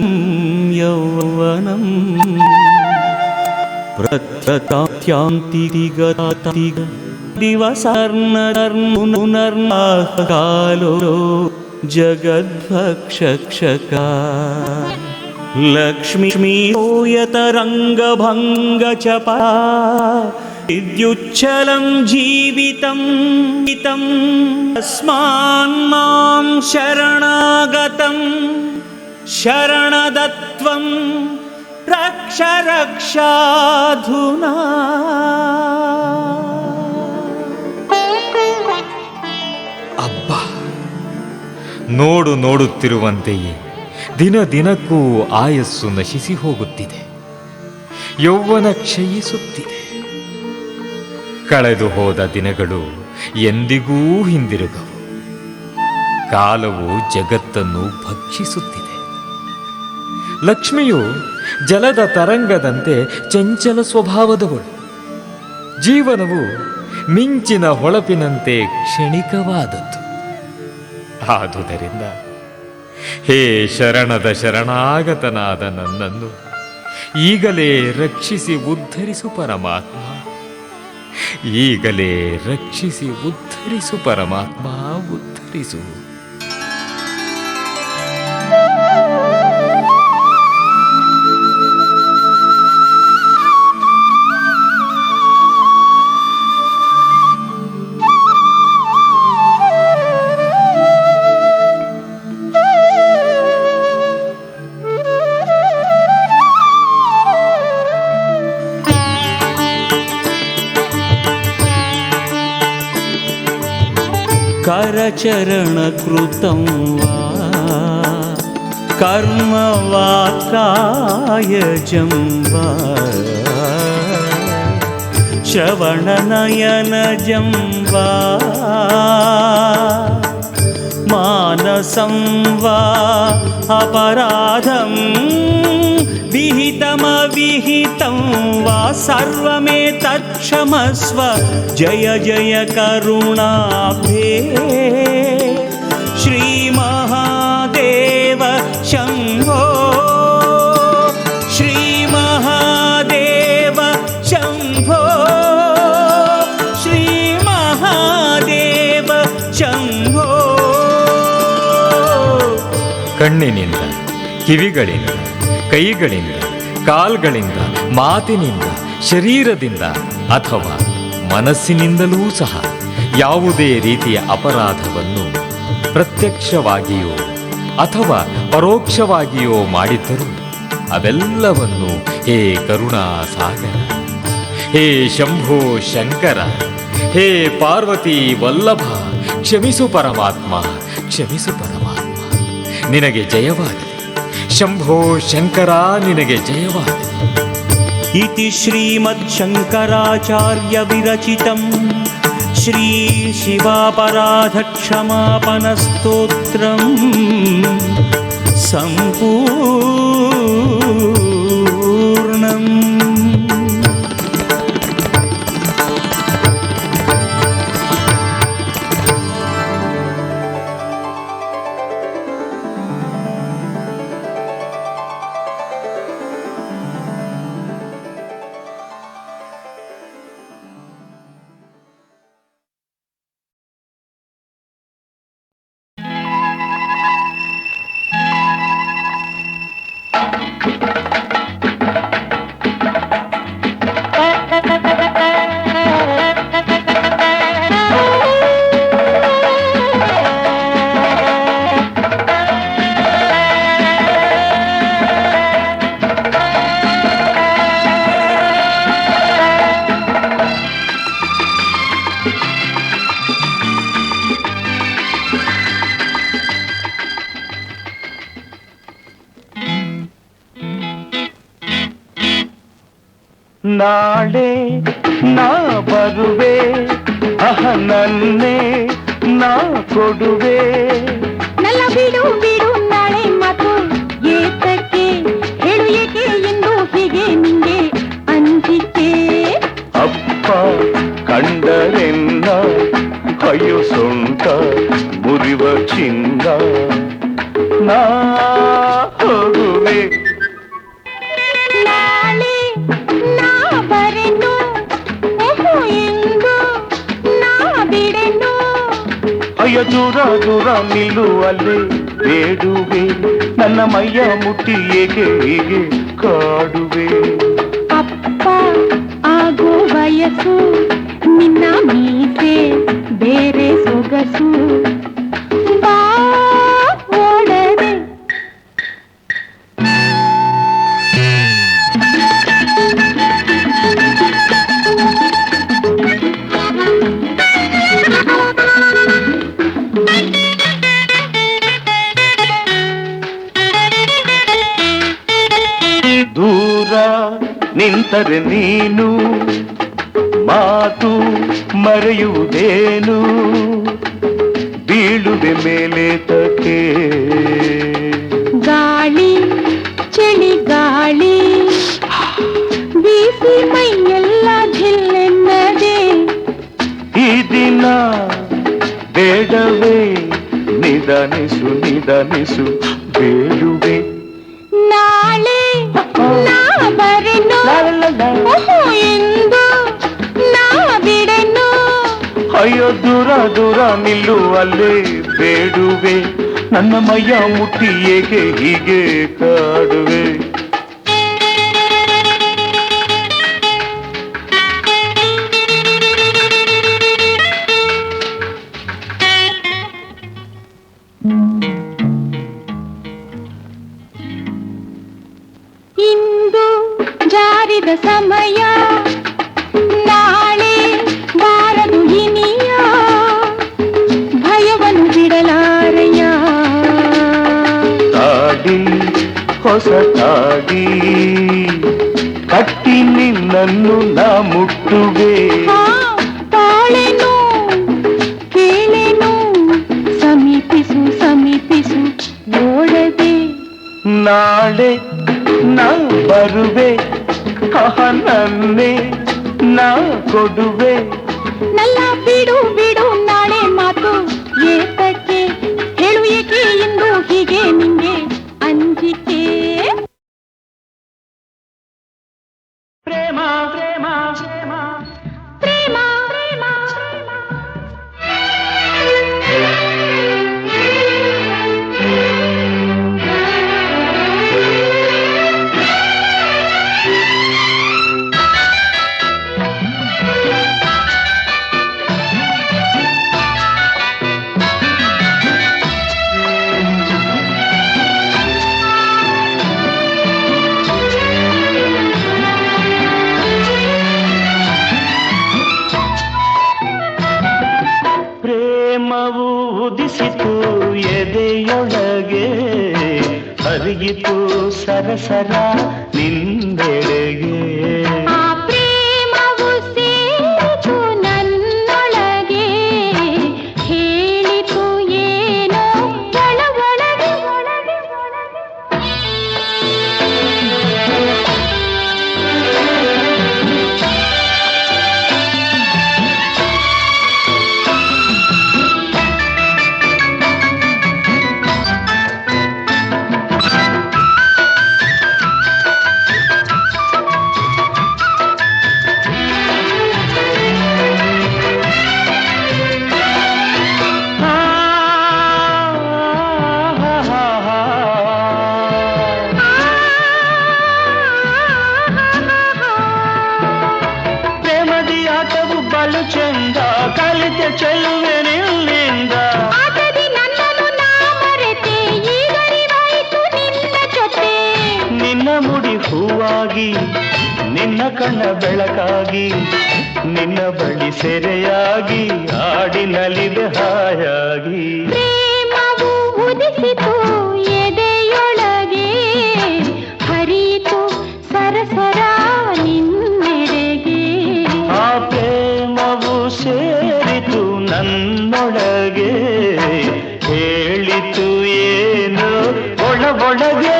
ಯೌವನಂ ಪ್ರತ್ಯತ್ಯಾಂತಿಗತಿಗ ದಿವಸರ್ನರ್ಮುನರ್ನಾಕಾಲೋ ಜಗದ್ಭಕ್ಷಕ ಲಕ್ಷ್ಮೀಯತರಂಗಭಂಗಚಪ ವಿದ್ಯುಚ್ಛಲಂ ಜೀವಿತಂ ತಸ್ಮಾನ್ಮಾಂ ಶರಣಾಗತಂ ಶರಣದತ್ವಂ ರಕ್ಷ ರಕ್ಷಾಧುನಾ. ಅಬ್ಬಾ, ನೋಡುತ್ತಿರುವಂತೆಯೇ ದಿನ ದಿನಕ್ಕೂ ಆಯಸ್ಸು ನಶಿಸಿ ಹೋಗುತ್ತಿದೆ, ಯೌವನ ಕ್ಷಯಿಸುತ್ತಿದೆ. ಕಳೆದು ಹೋದ ದಿನಗಳು ಎಂದಿಗೂ ಹಿಂದಿರುಗವು. ಕಾಲವು ಜಗತ್ತನ್ನು ಭಕ್ಷಿಸುತ್ತಿದೆ. ಲಕ್ಷ್ಮಿಯು ಜಲದ ತರಂಗದಂತೆ ಚಂಚಲ ಸ್ವಭಾವದವಳು. ಜೀವನವು ಮಿಂಚಿನ ಹೊಳಪಿನಂತೆ ಕ್ಷಣಿಕವಾದದ್ದು. ಆದುದರಿಂದ ಹೇ ಶರಣದ ಶರಣಾಗತನಾದ ನನ್ನನ್ನು ಈಗಲೇ ರಕ್ಷಿಸಿ ಉದ್ಧರಿಸು ಪರಮಾತ್ಮ. ಈಗಲೇ ರಕ್ಷಿಸಿ ಉದ್ಧರಿಸು ಪರಮಾತ್ಮ, ಉದ್ಧರಿಸು. करचरणकृतं वा कर्म वा कायजं वा श्रवणनयनजं वा मानसं वा अपराधं विहितमविहितं वा सर्वमेतत्क्षमस्व जय जय करुणाब्धे श्रीमहादेव शम्भो श्रीमहादेव शम्भो श्रीमहादेव शम्भो. ಕಣ್ಣಿನಿಂದ, ಕಿವಿಗಳಿಂದ, ಕೈಗಳಿಂದ, ಕಾಲ್ಗಳಿಂದ, ಮಾತಿನಿಂದ, ಶರೀರದಿಂದ ಅಥವಾ ಮನಸ್ಸಿನಿಂದಲೂ ಸಹ ಯಾವುದೇ ರೀತಿಯ ಅಪರಾಧವನ್ನು ಪ್ರತ್ಯಕ್ಷವಾಗಿಯೋ ಅಥವಾ ಪರೋಕ್ಷವಾಗಿಯೋ ಮಾಡಿದ್ದರೂ ಅವೆಲ್ಲವನ್ನು ಹೇ ಕರುಣಾ ಸಾಗರ, ಹೇ ಶಂಭೋ ಶಂಕರ, ಹೇ ಪಾರ್ವತಿ ವಲ್ಲಭ, ಕ್ಷಮಿಸು ಪರಮಾತ್ಮ, ಕ್ಷಮಿಸು ಪರಮಾತ್ಮ. ನಿನಗೆ ಜಯವಾಗಲಿ ಶಂಭೋ ಶಂಕರ, ನಿನಗೆ ಜಯವಾಗಲಿ. इति श्रीमच्छङ्कराचार्य विरचितं श्री शिवापराधक्षमापनस्तोत्रं सम्पूर्णम्. ನಾಳೆ ನಾ ಬರುವೆ ನನ್ನೇ ನಾ ಕೊಡುವೆ. ನಲ್ಲ ಬಿಡು ಬಿಡು ನಾಳೆ ಮಾತು ಏತಕ್ಕೆ ಹೇಳು ಏಕೆ ಎಂದು ಹೀಗೆ ನಿಂಗೆ ಅಂಜಿಕೆ. ಅಪ್ಪ ಕಂಡರೆನ್ನ ಅಯ್ಯೋ ಸೊಂಟ ಮುರಿವ ಚಿನ್ನ ನಾ ಹೋಗುವೆ. ನಾಳೆ ನಾ ಬರೆನು ಎಂದು ನಾ ಬಿಡೆನು. ಅಯ್ಯ ದೂರ ದೂರ ನಿಲ್ಲುವಲ್ಲೇ ಬೇಡುವೆ ನನ್ನ ಮೈಯ ಮುಟ್ಟಿ ಏಕೆ ಹೀಗೆ ಕಾಡುವೆ. ಅಪ್ಪ ಆಗೋ ವಯಸ್ಸು ನಿನ್ನ ಮೀಸೆ ಬೇರೆ ಸೊಗಸು ಬಾ ಓಡದೆ. ದೂರ ನಿಂತರೆ ನೀನು ಮಾತು ಮರೆಯುವುದೇನು ಬೀಳುವೆ ಮೇಲೆ ತಕ್ಕೆ. ಗಾಳಿ ಚಳಿ ಗಾಳಿ ಬೀಸಿ ಮೈಯೆಲ್ಲ ಜಿಲ್ಲೆನ್ನದೆ. ಈ ದಿನ ಬೇಡವೇ ನಿಧಾನಿಸು ನಿಧಾನಿಸು ಬೇಡುವೆ. ನಾಳೆ ನಾ ಬರೆನು ಎಂದು ನಾ ಬಿಡೆನು. ಅಯ್ಯೋ ದೂರ ದೂರ ನಿಲ್ಲುವಲ್ಲೇ ಬೇಡುವೆ ನನ್ನ ಮೈಯ ಮುಟ್ಟಿ ಏಕೆ ಹೀಗೆ ಕಾಡುವೆ. ಇಂದು ಜಾರಿದ ಸಮಯ ನಾಳೆ ಬಾರದು ಇನಿಯ ಭಯವನ್ನು ಬಿಡಲಾರೆಯ. ತಾಡಿ ಹೊಸ ತಾಡಿ ಕಟ್ಟಿ ನಿನ್ನನ್ನು ನಾ ಮುಟ್ಟುವೆ. ತಾಳೆನು ಕೇಳೆನು ಸಮೀಪಿಸು ಸಮೀಪಿಸು ಓಡದೆ. ನಾಳೆ ನಾ ಬರುವೆ ನನ್ನೇ ನಾ ಕೊಡುವೆ. ನಲ್ಲ ಬಿಡು ಬಿಡು ನಾಳೆ ಮಾತು ಏತಕ್ಕೆ ಹೇಳು ಏಕೆ ಎಂದು ಹೀಗೆ ನಿಂಗೆ ಅಂಜಿಕೆ. ಪ್ರೇಮ ಪ್ರೇಮ ಪ್ರೇಮ ಪ್ರೇಮ ಪ್ರೇಮ ಪ್ರೇಮವು ಉದಿಸಿತು ಎದೆಯೊಳಗೆ ಹರಿಯಿತು ಸರಸರ ನಿಂದೆಡೆಗೆ. ಆ ಪ್ರೇಮವು ಸೇರಿತು ನನ್ನೊಳಗೆ ಹೇಳಿತು ಏನೋ ಒಳಗೊಳಗೆ ಒಳಗೆ ಪ್ರೇಮದಿ ಆಟವು ಬಲು ಚಂದ ಕಲಿತೆ ಚೆಲುವೆ ನಿನ್ನಿಂದ. ಆಟದಿ ನನ್ನನ್ನು ನಾ ಮರೆತೆ ಈಗರಿವಾಯಿತು ನಿನ್ನ ಜೊತೆ. ನಿನ್ನ ಮುಡಿ ಹೂವಾಗಿ ನಿನ್ನ ಕಣ್ಣ ಬೆಳಕಾಗಿ ನಿನ್ನ ಬಳಿ ಸೆರೆಯಾಗಿ ಆಡಿನಲಿದೆ ಹಾಯಾಗಿ. ಪ್ರೇಮವು ಉದಿಸಿತು ಎದೆಯೊಳಗೆ ಹರಿಯಿತು ಸರಸರ ನಿನ್ನೆಡೆ. ನನ್ನೊಳಗೆ ಹೇಳಿತು ಏನು ಒಳಗೆ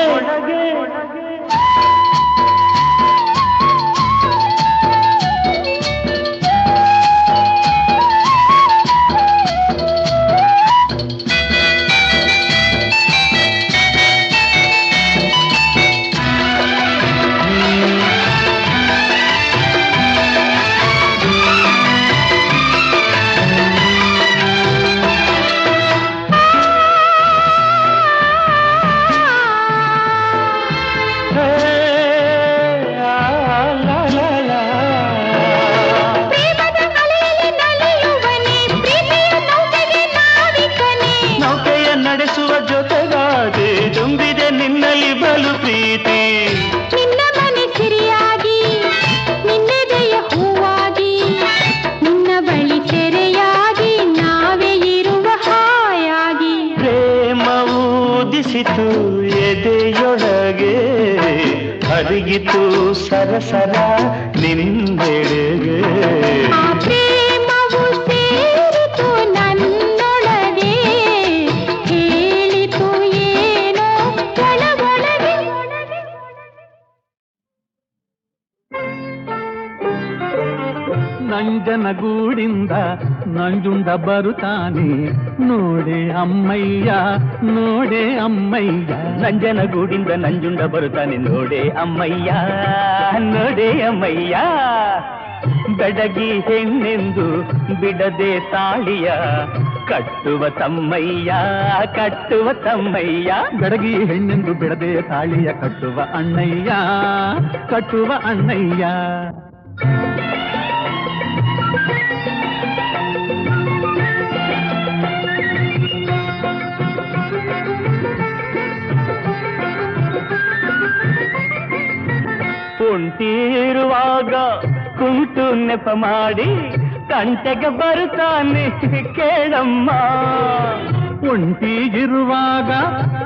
ಎದೆಯೊಳಗೆ ಹರಿಯಿತು ಸರಸರ ನಿನ್ನೆಡೆಗೆ ಪ್ರೇಮವು ಸೇರಿತು ನನ್ನೊಳಗೆ ಹೇಳಿತು ಏನೋ ಒಳಗೊಳಗೆ ನಂಜನಗೂಡಿಂದ ನಂಜುಂಡ ಬರುತ್ತಾನೆ ನೋಡೆ ಅಮ್ಮಯ್ಯ ನೋಡೆ ಅಮ್ಮಯ್ಯ ನಂಜನಗೂಡಿಂದ ನಂಜುಂಡ ಬರುತ್ತಾನೆ ನೋಡೆ ಅಮ್ಮಯ್ಯ ನೋಡೆ ಅಮ್ಮಯ್ಯ ಬೆಡಗಿ ಹೆಣ್ಣೆಂದು ಬಿಡದೆ ತಾಳಿಯ ಕಟ್ಟುವ ತಮ್ಮಯ್ಯ ಕಟ್ಟುವ ತಮ್ಮಯ್ಯ ಬೆಡಗಿ ಹೆಣ್ಣೆಂದು ಬಿಡದೆ ತಾಳಿಯ ಕಟ್ಟುವ ಅಣ್ಣಯ್ಯ ಕಟ್ಟುವ ಅಣ್ಣಯ್ಯ ಕುಂಟಿರುವಾಗ ಕುಂಟು ನೆಪ ಮಾಡಿ ಕಂಟೆಗೆ ಬರುತ್ತಾನೆ ಕೇಳಮ್ಮ ಒಂಟಿಗಿರುವಾಗ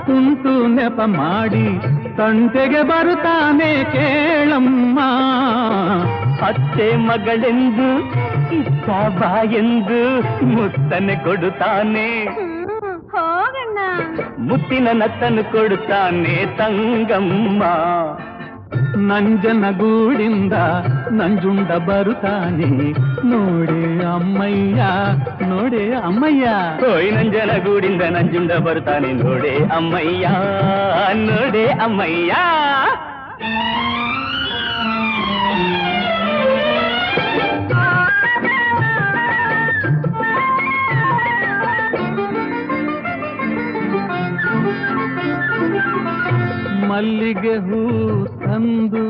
ಕುಂಟು ನೆಪ ಮಾಡಿ ಕಂಟೆಗೆ ಬರುತ್ತಾನೆ ಕೇಳಮ್ಮ ಅತ್ತೆ ಮಗಳೆಂದು ಇಷ್ಟ ಬಾಯೆಂದು ಮುತ್ತನೆ ಕೊಡುತ್ತಾನೆ ಹೋಗಣ್ಣ ಮುತ್ತಿನ ನತ್ತನ್ನು ಕೊಡುತ್ತಾನೆ ತಂಗಮ್ಮ ನಂಜನಗೂಡಿಂದ ನಂಜುಂಡ ಬರುತ್ತಾನೆ ನೋಡೆ ಅಮ್ಮಯ್ಯ ನೋಡೆ ಅಮ್ಮಯ್ಯ ಹೋಯ್ ನಂಜನಗೂಡಿಂದ ನಂಜುಂಡ ಬರುತ್ತಾನೆ ನೋಡೆ ಅಮ್ಮಯ್ಯ ನೋಡೆ ಅಮ್ಮಯ್ಯ ಮಲ್ಲಿಗೆ ಹೂ ತಂದು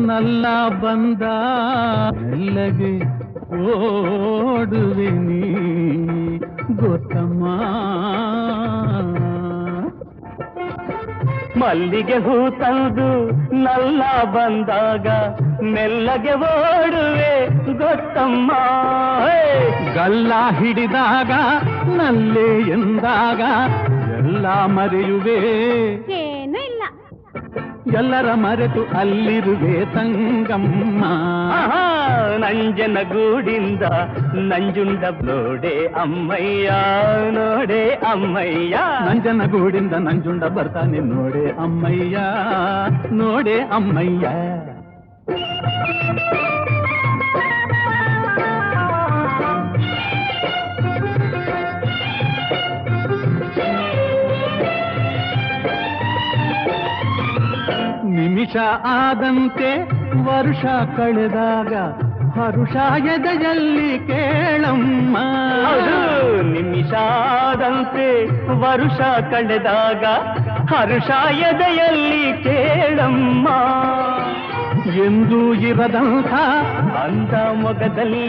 ನಲ್ಲ ಬಂದ ಮೆಲ್ಲಗೆ ಓಡುವೆ ನೀ ಗೊತ್ತಮ್ಮ ಮಲ್ಲಿಗೆ ಹೂ ತಂದು ನಲ್ಲ ಬಂದಾಗ ಮೆಲ್ಲಗೆ ಓಡುವೆ ಗೊತ್ತಮ್ಮ ಗಲ್ಲ ಹಿಡಿದಾಗ ನಲ್ಲೇ ಎಂದಾಗ ಎಲ್ಲ ಮರೆಯುವೆ ಏನೂ ಇಲ್ಲ ಎಲ್ಲರ ಮರೆತು ಅಲ್ಲಿರುವೆ ತಂಗಮ್ಮ ನಂಜನಗೂಡಿಂದ ನಂಜುಂಡ ನೋಡೆ ಅಮ್ಮಯ್ಯ ನೋಡೆ ಅಮ್ಮಯ್ಯ ನಂಜನಗೂಡಿಂದ ನಂಜುಂಡ ಬರ್ತಾನೆ ನೋಡೆ ಅಮ್ಮಯ್ಯ ನೋಡೆ ಅಮ್ಮಯ್ಯ ನಿಮಿಷ ಆದಂತೆ ವರ್ಷ ಕಳೆದಾಗ ಹರುಷ ಎದೆಯಲ್ಲಿ ಕೇಳಮ್ಮ ನಿಮಿಷ ಆದಂತೆ ವರುಷ ಕಳೆದಾಗ ಹರುಷ ಎದೆಯಲ್ಲಿ ಕೇಳಮ್ಮ ಎಂದೂ ಇರದಂಥ ಅಂದ ಮೊಗದಲ್ಲಿ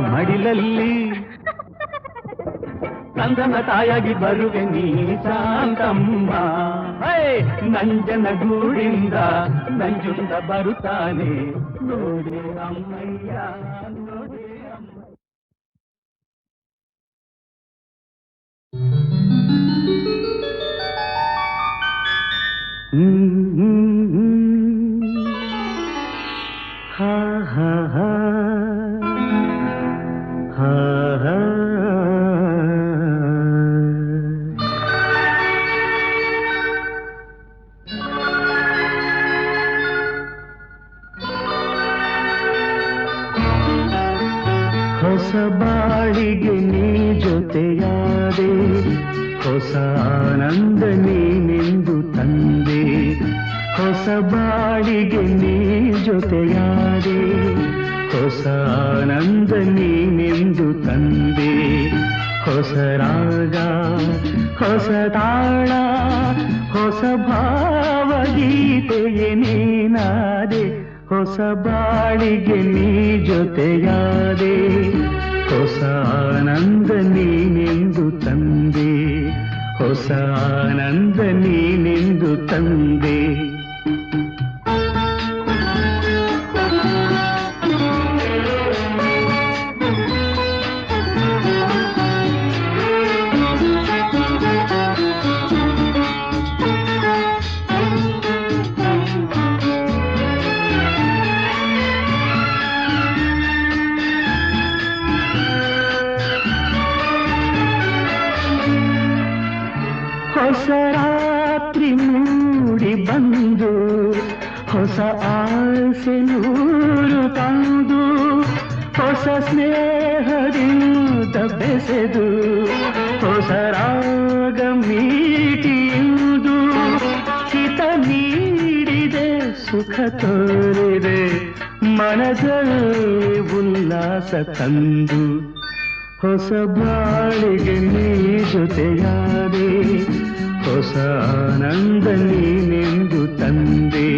ಮಡಿಲಲ್ಲಿ ಕಂದನ ತಾಯಾಗಿ ಬರುವೆ ನೀ ಶಾಂತಮ್ಮ ನಂಜನಗೂಡಿಂದ ನಂಜುಂಡ ಬರುತ್ತಾನೆ ನೋಡೆ ಅಮ್ಮಯ್ಯ ನೋಡೆ ಹಾ ಹಾ ಹಾ ಹಾ ಹೊಸ ಬಾಳಿಗೆ ನೀ ಜೊತೆಯಾದೆ, ಹೊಸ ಆನಂದ ನೀನೆಂದು ತಂದೆ. ಹೊಸ ಬಾಳಿಗೆ ನೀ ಜೊತೆಯಾದೆ, ಹೊಸ ಆನಂದ ನೀನೆಂದು ತಂದೆ. ಹೊಸ ರಾಗ, ಹೊಸ ತಾಳ, ಹೊಸ ಭಾವಗೀತೆಯೇ ನೀನಾದೆ. ಹೊಸ ಬಾಳಿಗೆ ನೀ ಜೊತೆಯಾದೆ, ಹೊಸ ಆನಂದ ನೀನೆಂದು ತಂದೆ. ಹೊಸ ಆನಂದ ನೀನೆಂದು ತಂದೆ. ಹೊಸ ರಾತ್ರಿ ಮೂಡಿ ಬಂದು, ಹೊಸ ಆಸೆ ನೂರು ತಂದು, ಹೊಸ ಸ್ನೇಹದಿಂದ ಬೆಸೆದು, ಹೊಸ ರಾಗ ಮೀಟಿಯುವುದು. ಹಿತ ನೀಡಿದೆ, ಸುಖ ತೋರಿದೆ, ಮನದಲ್ಲಿ ಉಲ್ಲಾಸ ತಂದು. ಹೊಸ ಬಾಳಿಗೆ ನೀ ಜೊತೆಯಾದೆ, ಹೊಸ ಆನಂದ ನೀನೆಂದು ತಂದೆ.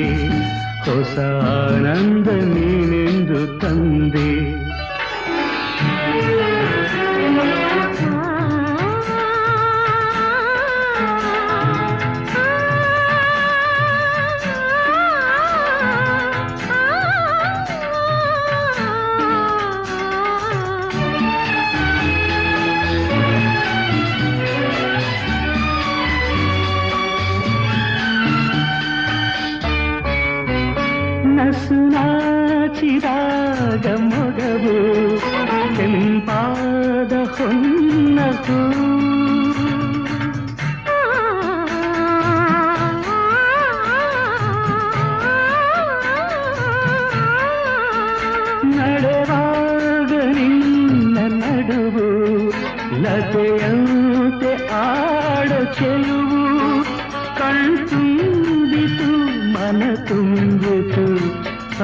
ಹೊಸ ಆನಂದ ನೀನೆಂದು ತಂದೆ. ನಸು ನಾಚಿದಾಗ ಮೊಗವು, ಕೆಂಪಾದ ಹೊನ್ನಕು, ನಡೆವಾಗ ನಿನ್ನ ನಡುವು, ಲತೆಯಂತೆ ಆಡ ಚೆಲುವು. ಕಣ್ತುಂಬಿತು, ಮನ ತುಂಬಿತು,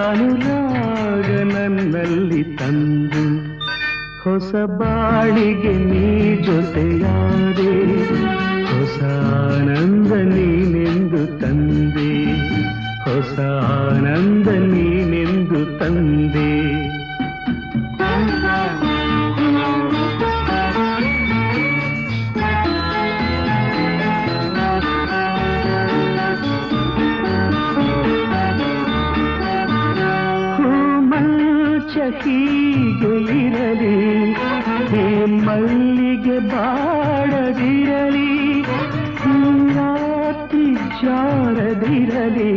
ಅನುರಾಗ ನನ್ನಲ್ಲಿ ತಂದು. ಹೊಸ ಬಾಳಿಗೆ ನೀ ಜೊತೆಯಾದೆ, ಹೊಸ ಆನಂದ ನೀನೆಂದು ತಂದೆ. ಹೊಸ ಆನಂದ ನೀನೆಂದು ತಂದೆ. ಹೀಗೆ ಇರಲಿ, ಈ ಮಲ್ಲಿಗೆ ಬಾಡದಿರಲಿ, ರಾತ್ರಿ ಜಾರದಿರಲಿ,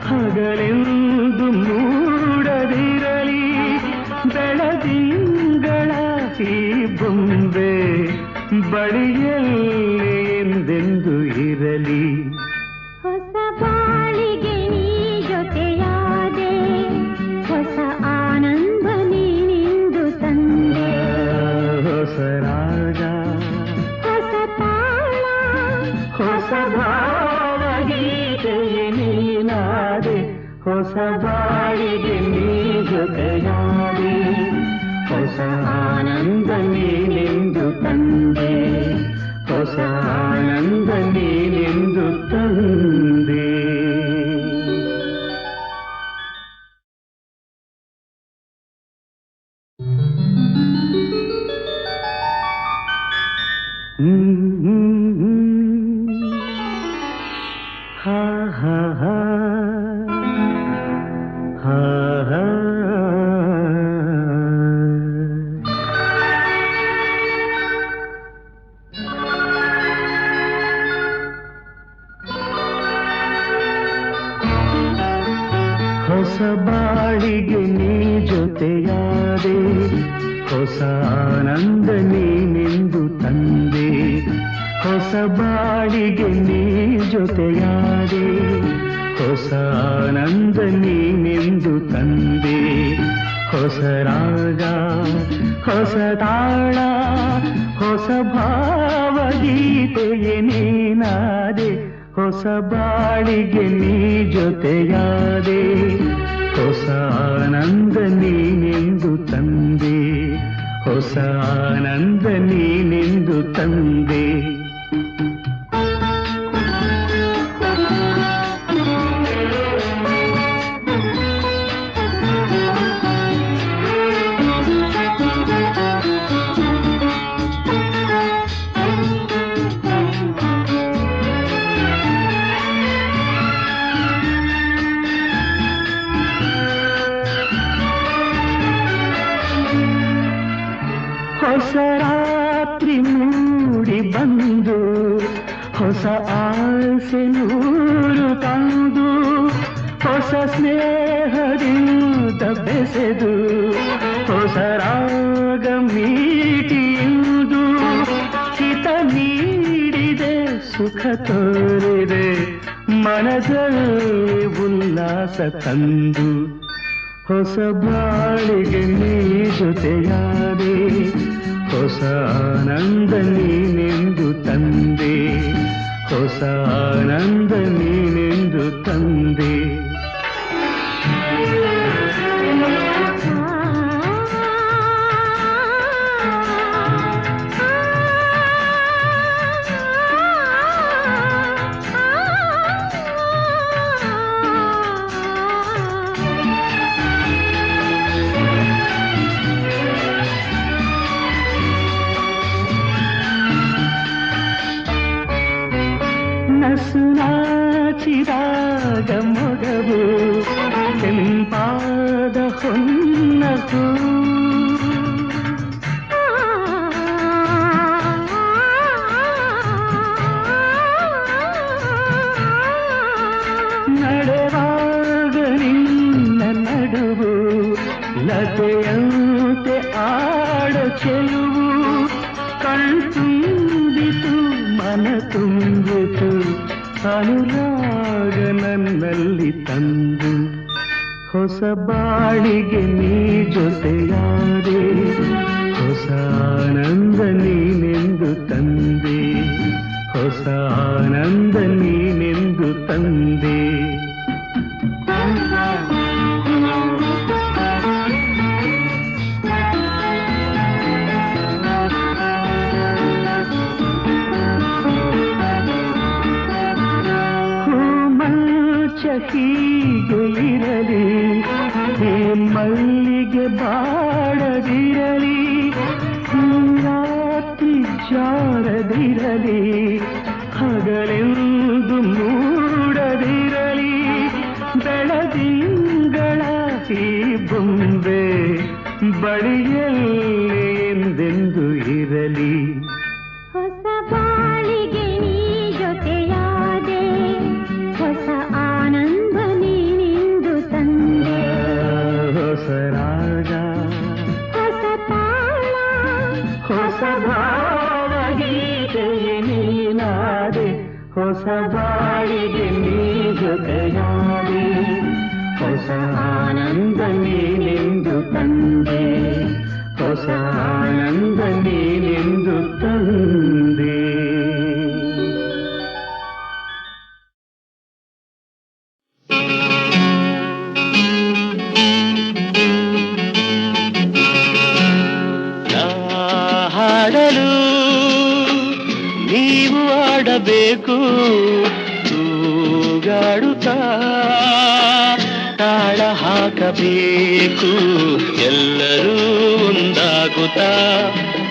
ಹಗಲೆಂದು ಮೂಡದಿರಲಿ. ಬೆಳದಿಂಗಳ ಈ ಬೊಂಬೆ ಬಳಿಯಲ್ಲಿ ಎಂದೆಂದು ಇರಲಿ. ಹೊಸ ಬಾಳಿಗೆ ನೀ ಜೊತೆಯಾದೆ, ಹೊಸ ಆನಂದ ನೀನೆಂದು ತಂದೆ. ಹೊಸ ರಾಗ, ಹೊಸ ತಾಳ, ಹೊಸ ಭಾವಗೀತೆಯೇ ನೀನಾದೆ. ಹೊಸ ಬಾಳಿಗೆ ನೀ ಜೊತೆಯಾದೆ, ಹೊಸ ಆನಂದ ನೀನೆಂದು ತಂದೆ. ಹೊಸ ಆನಂದ ನೀನೆಂದು ತಂದೆ. ಹಾ ಹಾ ಹಾ ಹಾ ಹಾ. ಹೊಸ ಬಾಳಿಗೆ ನೀ ಜೊತೆಯಾದೆ, ಹೊಸ ಆನಂದ ನೀನೆಂದು ತಂದೆ, ಹೊಸ ಬಾಳಿಗೆ ನೀ ಜೊತೆಯಾದೆ. ಹೊಸ ಆನಂದ ನೀನೆಂದು ತಂದೆ, ಹೊಸ ರಾಗ ಹೊಸ ತಾಳ ಹೊಸ ಭಾವಗೀತೆಯೇ ನೀನಾದೆ. ಹೊಸ ಬಾಳಿಗೆ ನೀ ಜೊತೆಯಾದೆ, ಹೊಸ ಆನಂದ ನೀನೆಂದು ತಂದೆ, ಹೊಸ ಆನಂದ ನೀನೆಂದು ತಂದೆ. ಹೊಸ ರಾತ್ರಿ ಮೂಡಿ ಬಂದು ಹೊಸ ಆಸೆ ನೂರು ತಂದು, ಹೊಸ ಸ್ನೇಹದಿಂದ ಬೆಸೆದು ಹೊಸ ರಾಗ ಮೀಟಿಯುವುದು. ಹಿತ ನೀಡಿದೆ ಸುಖ ತೋರಿದೆ ಮನದಲ್ಲಿ ಉಲ್ಲಾಸ ತಂದು. ಹೊಸ ಬಾಳಿಗೆ ನೀ ಜೊತೆಯಾದೆ, ಹೊಸ ಆನಂದ ನೀನೆಂದು ತಂದೆ, ಹೊಸ ಆನಂದ ನೀನೆಂದು ತಂದೆ. ನಸು ನಾಚಿದಾಗ ಮೊಗವು ಕೆಂಪಾದ ಹೊನ್ನಕು, ನಡೆವಾಗ ನಿನ್ನ ನಡುವು ಲತೆಯಂತೆ ಆಡ ಚೆಲುವು. ಕಣ್ತುಂಬಿತು ಮನ ತುಂಬಿತು ಅನುರಾಗ ನನ್ನಲ್ಲಿ ತಂದು. ಹೊಸ ಬಾಳಿಗೆ ನೀ ಜೊತೆಯಾದೆ, ಹೊಸ ಆನಂದ ನೀನೆಂದು ತಂದೆ, ಹೊಸ ಆನಂದ ನೀನೆಂದು ತಂದೆ. ಹೀಗೆ ಇರಲಿ ಈ ಮಲ್ಲಿಗೆ ಬಾಡದಿರಲಿ, ರಾತ್ರಿ ಜಾರದಿರಲಿ, ಹಗಲೆಂದು ಮೂಡದಿರಲಿ. ಬೆಳದಿಂಗಳ ಈ ಬೊಂಬೆ ಬಳಿಯಲ್ಲಿ ಎಂದೆಂದು ಇರಲಿ. ಹೊಸ ಬಾಳಿಗೆ ನೀ ಜೊತೆಯಾದೆ, ಹೊಸ ಆನಂದ ನೀನೆಂದು ತಂದೆ. ಹೊಸ ರಾಗ ಹೊಸ ತಾಳ ಹೊಸ ಭಾವಗೀತೆಯೇ ನೀನಾದೆ, ಹೊಸ ಬಾಳಿಗೆ ನೀ ಜೊತೆಯಾದೆ, ಹೊಸ ಆನಂದ ನೀನೆಂದು ತಂದೆ, ಹೊಸ ಆನಂದ ನೀನೆಂದು ತಂದೆ. ಹಾಡಲು ನೀವು ಆಡಬೇಕು, ತೂಗಾಡುತ್ತಾ ತಾಳ ಹಾಕಬೇಕು. ಎಲ್ಲರೂ ಒಂದಾಗುತ್ತಾ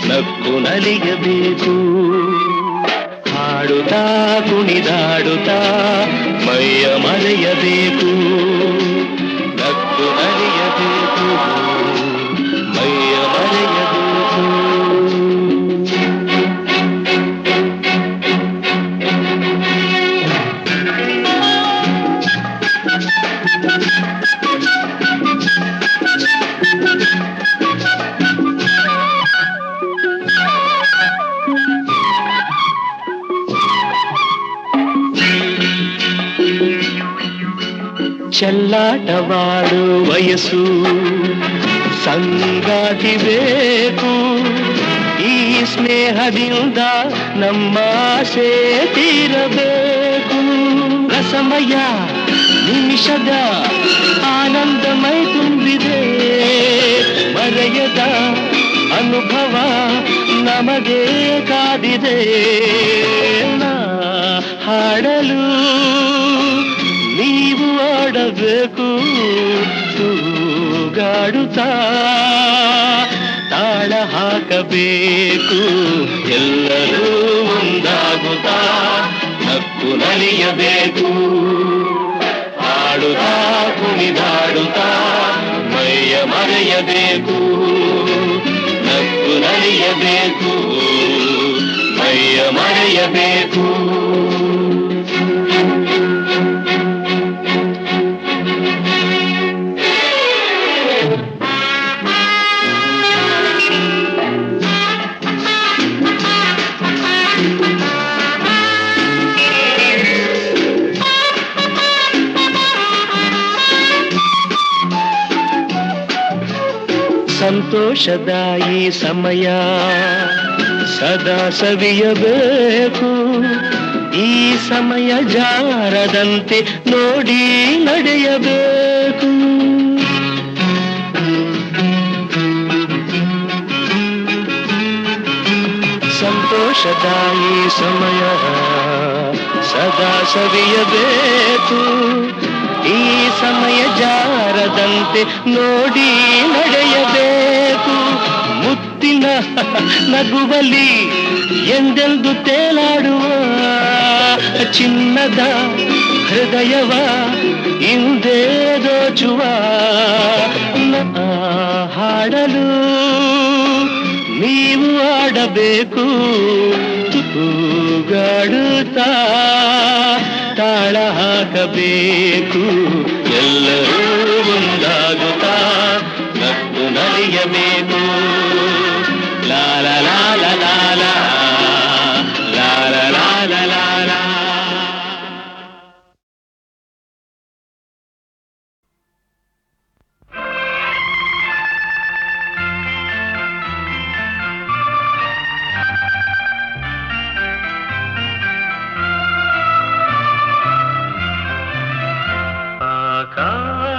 ನಕ್ಕು ನಲಿಯಬೇಕು. ಹಾಡುತ್ತಾ ಕುಣಿದಾಡುತ್ತಾ ಮೈಯ ಮರೆಯಬೇಕು. ನಕ್ಕು ನಲಿಯಬೇಕು, ಮೈಯ ಮರೆಯಬೇಕು. ಚೆಲ್ಲಾಟವಾಡು ವಯಸ್ಸು ಸಂಗಾತಿ ಬೇಕು. ಈ ಸ್ನೇಹದಿಂದ ನಮ್ಮ ಆಸೆ ತೀರಬೇಕು. ರಸಮಯ ನಿಮಿಷದ ಆನಂದಮೈ ತುಂಬಿದೆ. ಮರೆಯದ ಅನುಭವ ನಮಗೆ ಕಾದಿದೆ. ನಾ ಹಾಡಲು ನೀವು ಆಡಬೇಕು. ತೂಗಾಡುತ್ತಾ ತಾಳ ಹಾಕಬೇಕು. ಎಲ್ಲರೂ ಒಂದಾಗುತ್ತಾ ನಕ್ಕು ನಲಿಯಬೇಕು. ಹಾಡುತ್ತಾ ಕುಣಿದಾಡುತ್ತಾ ಮೈಯ ಮರೆಯಬೇಕು. ನಕ್ಕು ನಲಿಯಬೇಕು. ಮೈಯ ಮರೆಯಬೇಕು. ಸಂತೋಷದ ಈ ಸಮಯ ಸದಾ ಸವಿಯಬೇಕು. ಈ ಸಮಯ ಜಾರದಂತೆ ನೋಡಿ ನಡೆಯಬೇಕು. ಸಂತೋಷದ ಈ ಸಮಯ ಸದಾ ಸವಿಯಬೇಕು. ಈ ಸಮಯ ಜಾರದಂತೆ ನೋಡಿ ನಡೆಯಬೇಕು. ಮುತ್ತಿನ ನಗುವಲಿ ಎಂದೆಂದು ತೇಲಾಡುವ ಚಿನ್ನದ ಹೃದಯವ ಹಿಂದೆ ದೋಚುವ. ಹಾಡಲು ನೀವು ಆಡಬೇಕು. ತೂಗಾಡುತ್ತಾ ತಾಳ ಹಾಕಬೇಕು. ಎಲ್ಲರೂ ಒಂದಾಗುತ್ತಾ ನಕ್ಕು ನಲಿಯಬೇಕು. ಲಾಲ ಲಾಲ ಲಾಲ ಲಾಲ ಲಾಲ ಲಾಲ.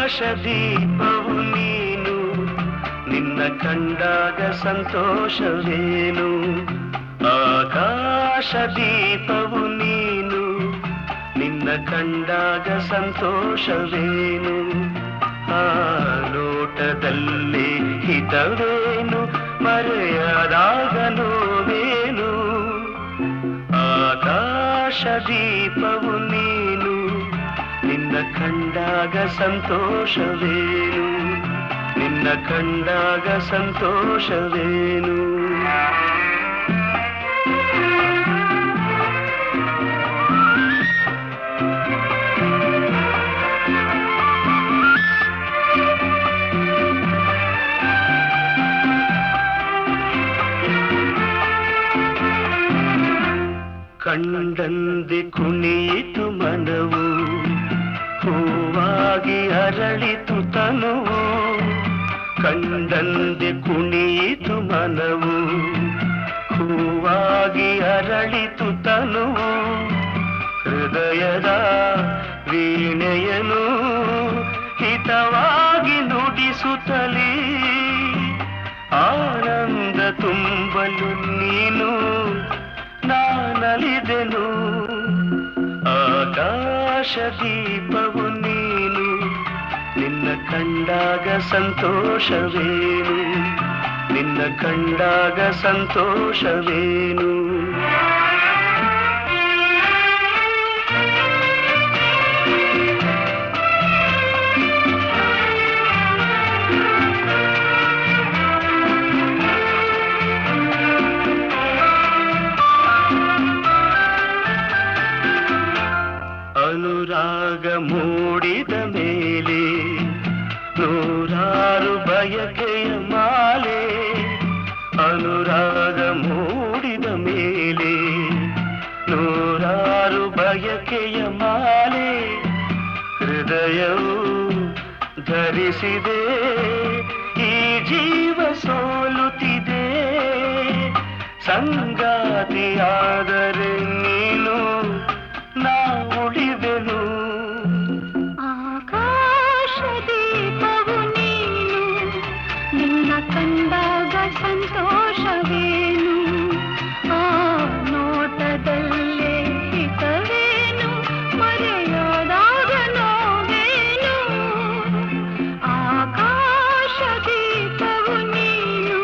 ಆಕಾಶದೀಪವು ನೀನು, ನಿನ್ನ ಕಂಡಾಗ ಸಂತೋಷವೇನು. ಆಕಾಶದೀಪವು ನೀನು, ನಿನ್ನ ಕಂಡಾಗ ಸಂತೋಷವೇನು. ಆ ಲೋಟದಲ್ಲಿ ಹಿತವೇನು, ಮರೆಯದಾಗ ನೋವೇನು. ಆಕಾಶದೀಪವು ನೀನು, ನಿನ್ನ ಕಂಡಾಗ ಸಂತೋಷವೇನು. ನಿನ್ನ ಕಂಡಾಗ ಸಂತೋಷವೇನು. ಕಂಡಂದೆ ಕುಣಿಯಿತು ಮನವು, ಹೂವಾಗಿ ಅರಳಿತು ತನುವು. ಕಂಡಂದೆ ಕುಣಿಯಿತು ಮನವು, ಹೂವಾಗಿ ಅರಳಿತು ತನುವು. ಹೃದಯದ ವೀಣೆಯನು ಹಿತವಾಗಿ ನುಡಿಸುತ್ತಲೇ ಆನಂದ ತುಂಬಲು ನೀನು ನಾನಲಿದೆನು. ಆಕಾಶದೀಪವು ನೀನು, ನಿನ್ನ ಕಂಡಾಗ ಸಂತೋಷವೇನು. ನಿನ್ನ ಕಂಡಾಗ ಸಂತೋಷವೇನು. ಅನುರಾಗ ಮೂಡಿದ ಮೇಲೆ ನೂರಾರು ಬಯಕೆಯ ಮಾಲೆ. ಅನುರಾಗ ಮೂಡಿದ ಮೇಲೆ ನೂರಾರು ಬಯಕೆಯ ಮಾಲೆ. ಹೃದಯವು ಹರಿಸಿದೆ ಈ ಜೀವ ಸೋಲುತ್ತಿದೆ ಸಂಗಾತಿಯಾದರೆ ನೀನು ನಾ ಉಳಿವೆನು ಆಕಾಶ ದೀಪವು ನೀನು ನಿನ್ನ ಕಂಡಾಗ ಸಂತೋಷವೇನು ಆ ನೋಟದಲ್ಲೇ ಹಿತವೇನು ಮರೆಯಾದಾಗ ನೋವೇನು ಆಕಾಶ ದೀಪವು ನೀನು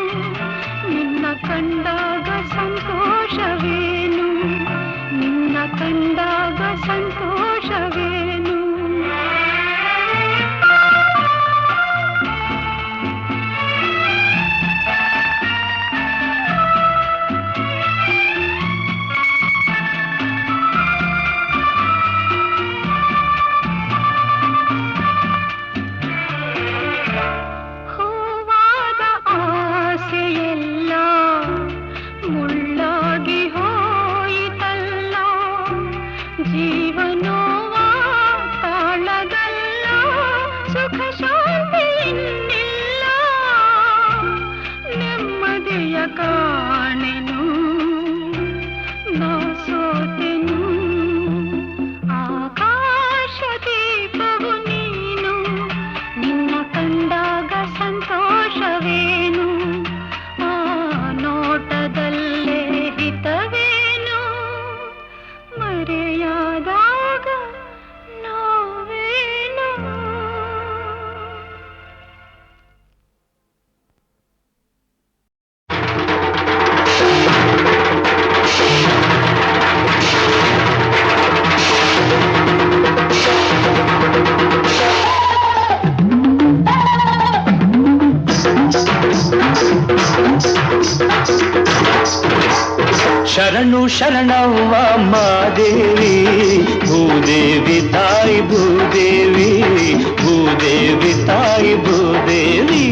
ನಿನ್ನ ಕಂಡಾಗ ಸಂತೋಷವೇನು ನಿನ್ನ ಕಂಡಾಗ ಸಂತೋಷವೇನು ಹೂವಾದ ಆಸೆಯೆಲ್ಲ ಮುಳ್ಳಾಗಿ ಹೋಯಿತಲ್ಲ ಜೀವನೋವ ತಾಳಗಲ್ಲ ಸುಖ ಶಾಂತಿ ಇನ್ನಿಲ್ಲ ನೆಮ್ಮದಿಯ ಕಾಣೆನು ನಾ ಸೋತೆನು ಆಕಾಶ ದೀಪವು ನೀನು ನಿನ್ನ ಕಂಡಾಗ ಸಂತೋಷವೇನು ಆ ನೋಟದಲ್ಲೇ ಹಿತವೇನು ಮರೆಯಾದಾಗ ನೋವೇನು ಶರಣು ಶರಣವ್ವ ಮಾದೇವಿ ಭೂದೇವಿ ತಾಯಿ ಭೂದೇವಿ ಭೂದೇವಿ ತಾಯಿ ಭೂದೇವಿ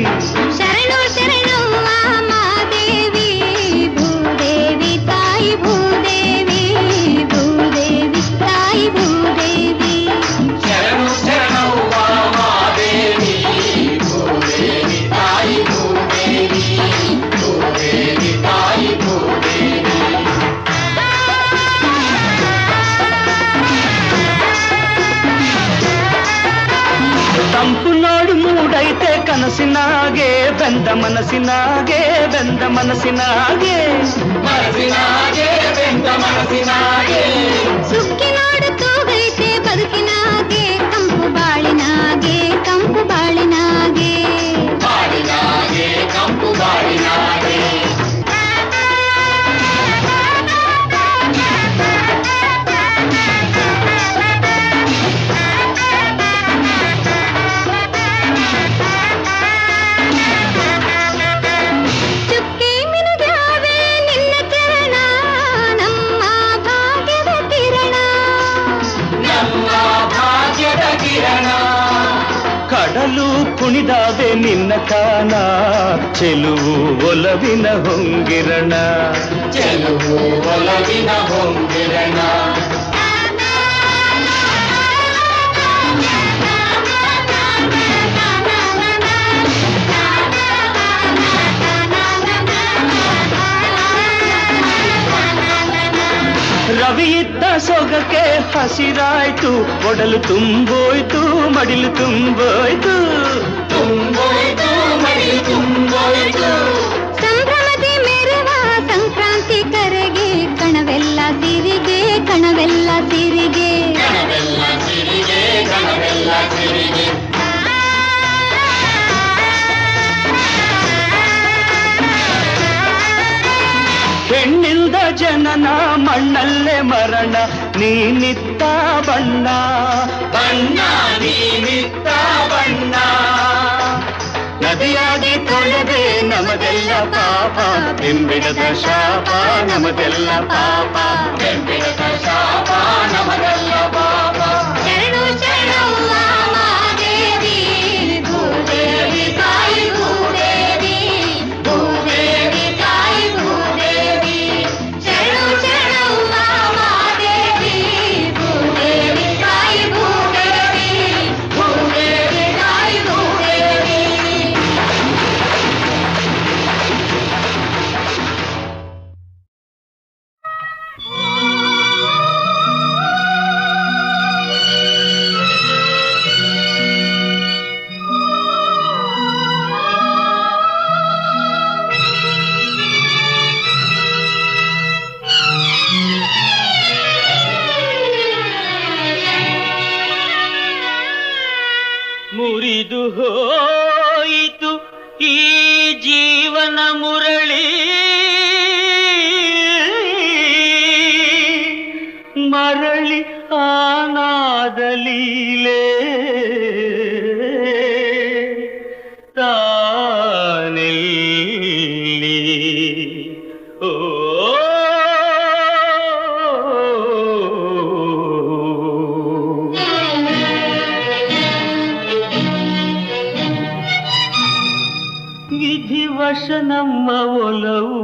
ಶರಣು ಶರಣವ್ವ ಮಾದೇವಿ ಭೂದೇವಿ ತಾಯಿ ಭೂದೇವಿ ಭೂದೇವಿ ತಾಯಿ ಭೂದೇವಿ ಶರಣು ಶರಣವ್ವ ಮಾದೇವಿ ಭೂದೇವಿ ತಾಯಿ ಭೂದೇವಿ ಭೂದೇವಿ ತಾಯಿ ಭೂದೇವಿ ತಂಪು ನಾಡು ಮೂಡೈತೆ ಕನಸಿನಾಗೆ ಬೆಂದ ಮನಸ್ಸಿನಾಗೆ ಬೆಂದ ಮನಸ್ಸಿನಾಗೆ ಮನಸ್ಸಿನಾಗೆ ಬೆಂದ ಮನಸ್ಸಿನಾಗೆ ಸುಕ್ಕಿನಾಡು ತೂಗೈತೆ ಬದುಕಿನಾಗೆ ಕಂಪು ಬಾಳಿನಾಗೆ ಕಂಪು ಬಾಳಿನಾಗೆ ಬಾಳಿನಾಗೆ ಕಂಪು ಬಾಳಿನಾಗೆ ಚುಕ್ಕಿ ಮಿನುಗ್ಯಾವೆ ನಿನ್ನ ಚರಣ ನಮ್ಮ ಭಾಗ್ಯದ ಕಿರಣ ನಮ್ಮ ಭಾಗ್ಯದ ಕಿರಣ ಕಡಲು ಕುಣಿದಾವೆ ನಿನ್ನ ಕಾನ ಚೆಲುವು ಒಲವಿನ ಹೊಂಗಿರಣ ಚೆಲುವು ಒಲವಿನ ಹೊಂಗಿರಣ ರವಿ ಇದ್ದ ಸೊಗಕ್ಕೆ ಹಸಿರಾಯ್ತು ಒಡಲು ತುಂಬೋಯ್ತು ಮಡಿಲು ತುಂಬೋಯ್ತು ತುಂಬೋಯ್ತು ಮಡಿಲು ತುಂಬೋಯ್ತು ಸಂಭ್ರಮದಿ ಮೆರವ ಸಂಕ್ರಾಂತಿ ಕರೆಗೆ ಕಣವೆಲ್ಲ ಸಿರಿಗೆ ಕಣವೆಲ್ಲ ಸಿರಿಗೆ ಕಣವೆಲ್ಲ ಸಿರಿಗೆ ಕಣವೆಲ್ಲ ಸಿರಿಗೆ ಹೆಣ್ಣಿಲ್ದ ಜನನ ಮಣ್ಣಲ್ಲೇ ಮರಣ ನೀನಿತ್ತ ಬಣ್ಣ ಬಣ್ಣ ನೀನಿತ್ತ ಬಣ್ಣ ನದಿಯಾಗಿ ತೊಳೆದೆ ನಮದೆಲ್ಲ ಪಾಪ ಬೆಂಬಿಡದ ಶಾಪ ನಮದೆಲ್ಲ ಪಾಪ ಬೆಂಬಿಡದ ಶಾಪ ನಮದೆಲ್ಲ ಪಾಪ ಶರಣು ಶರಣವ್ವ ಮಾದೇವಿ ಭೂದೇವಿ ತಾಯಿ ಭೂದೇವಿ ಭೂದೇವಿ ತಾಯಿ ಭೂದೇವಿ ಶರಣು ಶರಣವ್ವ ಮಾದೇವಿ ಭೂದೇವಿ ತಾಯಿ ಭೂದೇವಿ ಭೂದೇವಿ ತಾಯಿ ಭೂದೇವಿ ಹೋಯಿತು ಈ ಜೀವನ ಮುರಳಿ, ಮರಳಿ ಆನಾದ ಲೀಲೆ ತಾನೆಲ್ಲಿ. ಓ ವಿಧಿವಶ ನಮ್ಮ ಒಲವು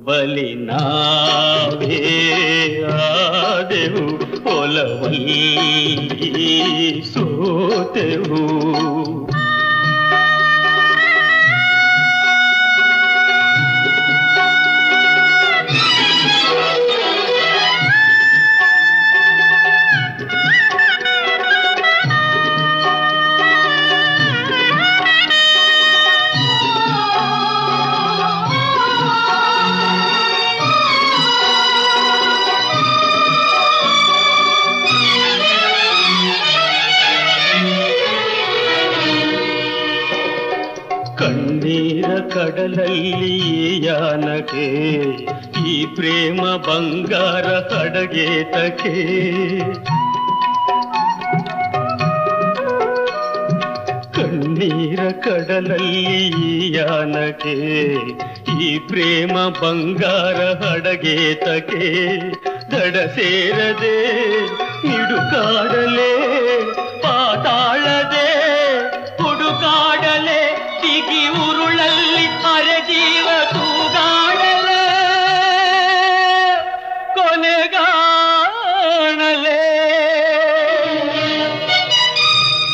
ಬಲಿ ನಾವೇ ಆದೆವು, ಒಲವಲ್ಲಿ ಸೋತೆವು. ಕಣ್ಣೀರ ಕಡಲಲ್ಲಿ ಯಾನಕ್ಕೆ ಈ ಪ್ರೇಮ ಬಂಗಾರ ಕಡಗೇತಕ್ಕೆ. ಕಣ್ಣೀರ ಕಡಲಲ್ಲಿ ಯಾನಕ್ಕೆ ಈ ಪ್ರೇಮ ಬಂಗಾರ ಹಡಗೇತಕ್ಕೆ. ದಡ ಸೇರದೆ ನಿಡುಕಾಡಲೆ ಪಾತಾಳದೆ ಹುಡುಕಾಡಲೆ, ದಿಗಿ ಉರುಳಲ್ಲಿ ಅರೆಜೀವ ತೂಗಾಡಲೆ, ಕೊನೆಗಾಣಲೆ.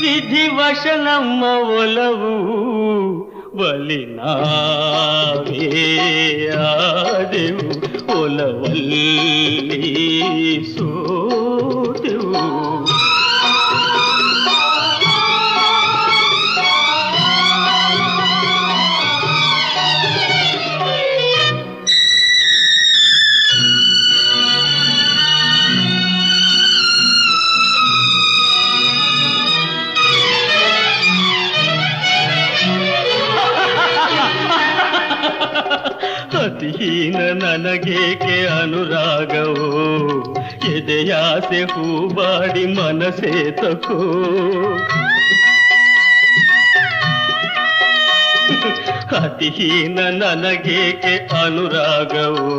ವಿಧಿವಶ ನಮ್ಮ ಒಲವು ಬಲಿ ನಾವೇ ಆದೆವು, ಒಲವಲ್ಲಿ ಸೋತೆವು. ಅತಿಹೀನ ನನಗೇಕೆ ಅನುರಾಗವೋ, ಎದೆಯಾಸೆ ಹೂಬಾಡಿ ಮನಸೇ ತಕೋ. ಅತಿಹೀನ ನನಗೇಕೆ ಅನುರಾಗವೋ,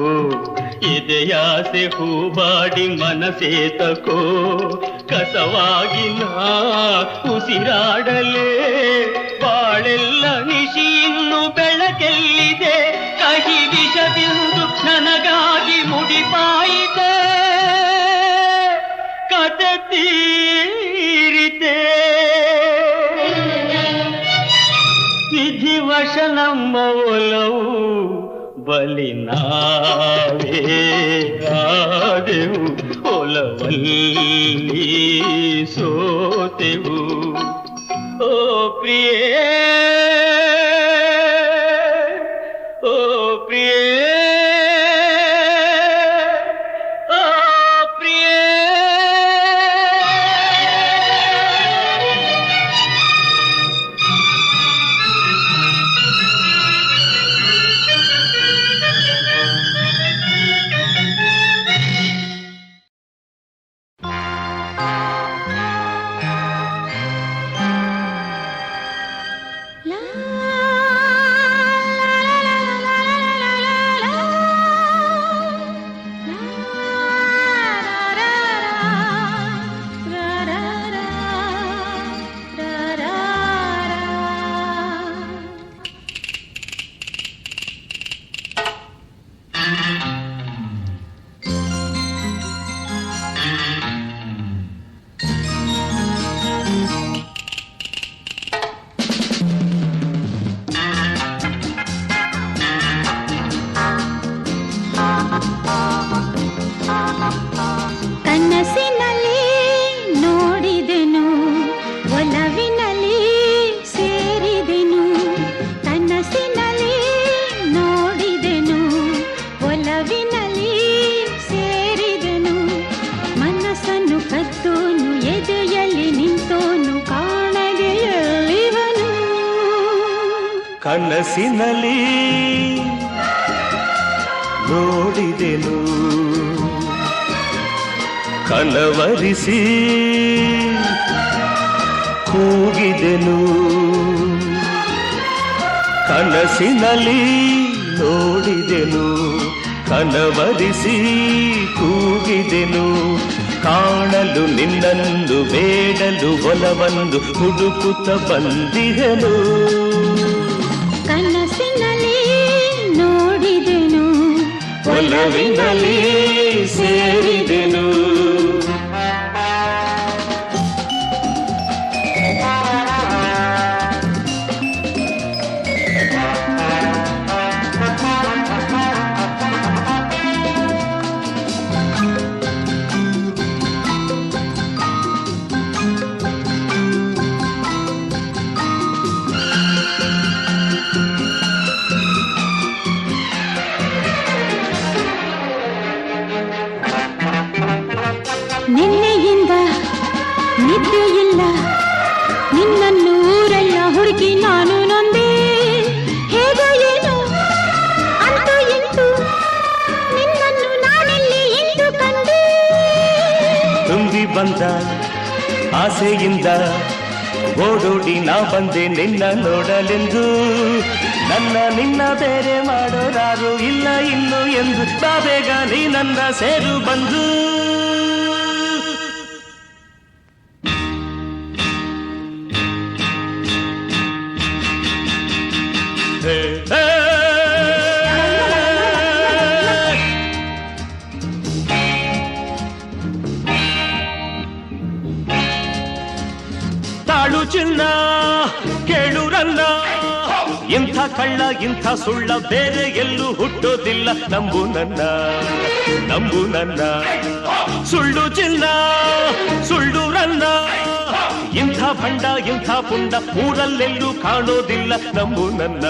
ಎದೆಯಾಸೆ ಹೂಬಾಡಿ ಮನಸೇ ತಕೋ. ಕಸವಾಗಿ ನಾ ಉಸಿರಾಡಲೇ ಬಾಳೆಲ್ಲ ನಿಶಿನ್ನು ಬೆಳಕೆಲ್ಲಿದೆ, ಕಹಿ ವಿಷ ಬಿಂದು ನನಗಾಗಿ ಮುಡಿಪಾಯಿತೆ, ಕತೆ ತೀರಿತೆ. ವಿಧಿವಶ ನಮ್ಮ ಒಲವು ಬಲಿ ನಾವೇ ಆದೆವು, ಒಲವಲ್ಲಿ ಸೋತೆವು. ಓ ಪ್ರಿಯೇ, ಓ ಪ್ರಿಯೇ, ಓ ಪ್ರಿಯೇ. ಕನಸಿನಲ್ಲಿ ನೋಡಿದೆನು ಕನವರಿಸಿ ಕೂಗಿದೆನು ಕನಸಿನಲ್ಲಿ ನೋಡಿದೆನು ಕನವರಿಸಿ ಕೂಗಿದೆನು ಕಾಣಲು ನಿನ್ನನ್ನು ಬೇಡಲು ಒಲವಂದು ಹುಡುಕುತ್ತ ಬಂದಿಹೆನು ಕನಸಿನಲ್ಲಿ ನೋಡಿದೆನು ಒಲವಿನಲ್ಲಿ ಸೇರಿದೆನು ನಿನ್ನೆಯಿಂದ ನಿದ್ದೆಯಿಲ್ಲ ನಿನ್ನನ್ನು ಊರೆಲ್ಲ ಹುಡುಕಿ ನಾನು ನೊಂದೆ ಹೇಗೋ ಏನು ಅಂತೂ ಇಂತೂ ನಿನ್ನನ್ನು ನಾನೆಲ್ಲಿ ಎಂದು ಕಂಡೆ ತುಂಬಿ ಬಂದ ಆಸೆಯಿಂದ ಓಡೋಡಿ ನಾ ಬಂದೆ ನಿನ್ನ ನೋಡಲೆಂದು ನಿನ್ನ ಬೇರೆ ಮಾಡೋರಾರು ಇಲ್ಲ ಇನ್ನು ಎಂದು ಬಾ ಬೇಗ ನೀ ನನ್ನ ಸೇರು ಬಂದು ತಾಳು ಚಿನ್ನ ಕೇಳುರನ್ನ ಇಂಥ ಕಳ್ಳ ಇಂಥ ಸುಳ್ಳ ಬೇರೆ ಎಲ್ಲೂ ಹುಟ್ಟೋದಿಲ್ಲ ನಂಬು ನನ್ನ ಸುಳ್ಳು ಚಿನ್ನ ಸುಳ್ಳು ರನ್ನ ಇಂಥ ಭಂಡ ಇಂಥ ಪುಂಡ ಊರಲ್ಲೆಲ್ಲೂ ಕಾಣೋದಿಲ್ಲ ನಂಬು ನನ್ನ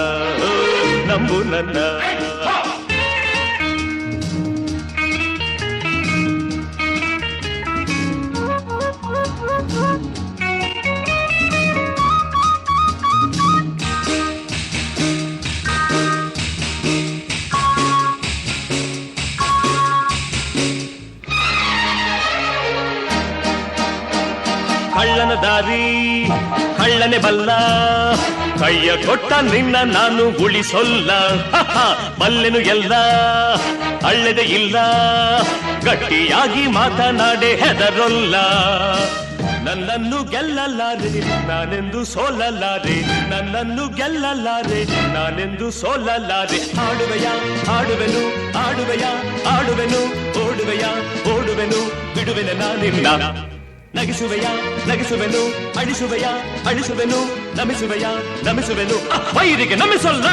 ಕಳ್ಳನ ದಾರಿ ಕಳ್ಳನೆ ಬಲ್ಲ ಕೈಯ ಕೊಟ್ಟ ನಿನ್ನ ನಾನು ಉಳಿಸೊಲ್ಲ ಬಲ್ಲೆನು ಎಲ್ಲ ಅಳ್ಳೆದೆ ಇಲ್ಲ ಗಟ್ಟಿಯಾಗಿ ಮಾತನಾಡೆ ಹೆದರೊಲ್ಲ ನನ್ನನ್ನು ಗೆಲ್ಲಲಾರೆ ನಾನೆಂದು ಸೋಲಲಾರೆ ನನ್ನನ್ನು ಗೆಲ್ಲಲಾರೆ ನಾನೆಂದು ಸೋಲಲಾರೆ ಆಡುವೆನು ಆಡುವೆನು ಓಡುವೆನು ಬಿಡುವೆನೆ ನಾನಿಲ್ಲ ನಗಿಸುವೆನು ಅಳಿಸುವೆನು ನಮಿಸುವೆನು ವೈರಿಗೆ ನಮಿಸಲ್ಲ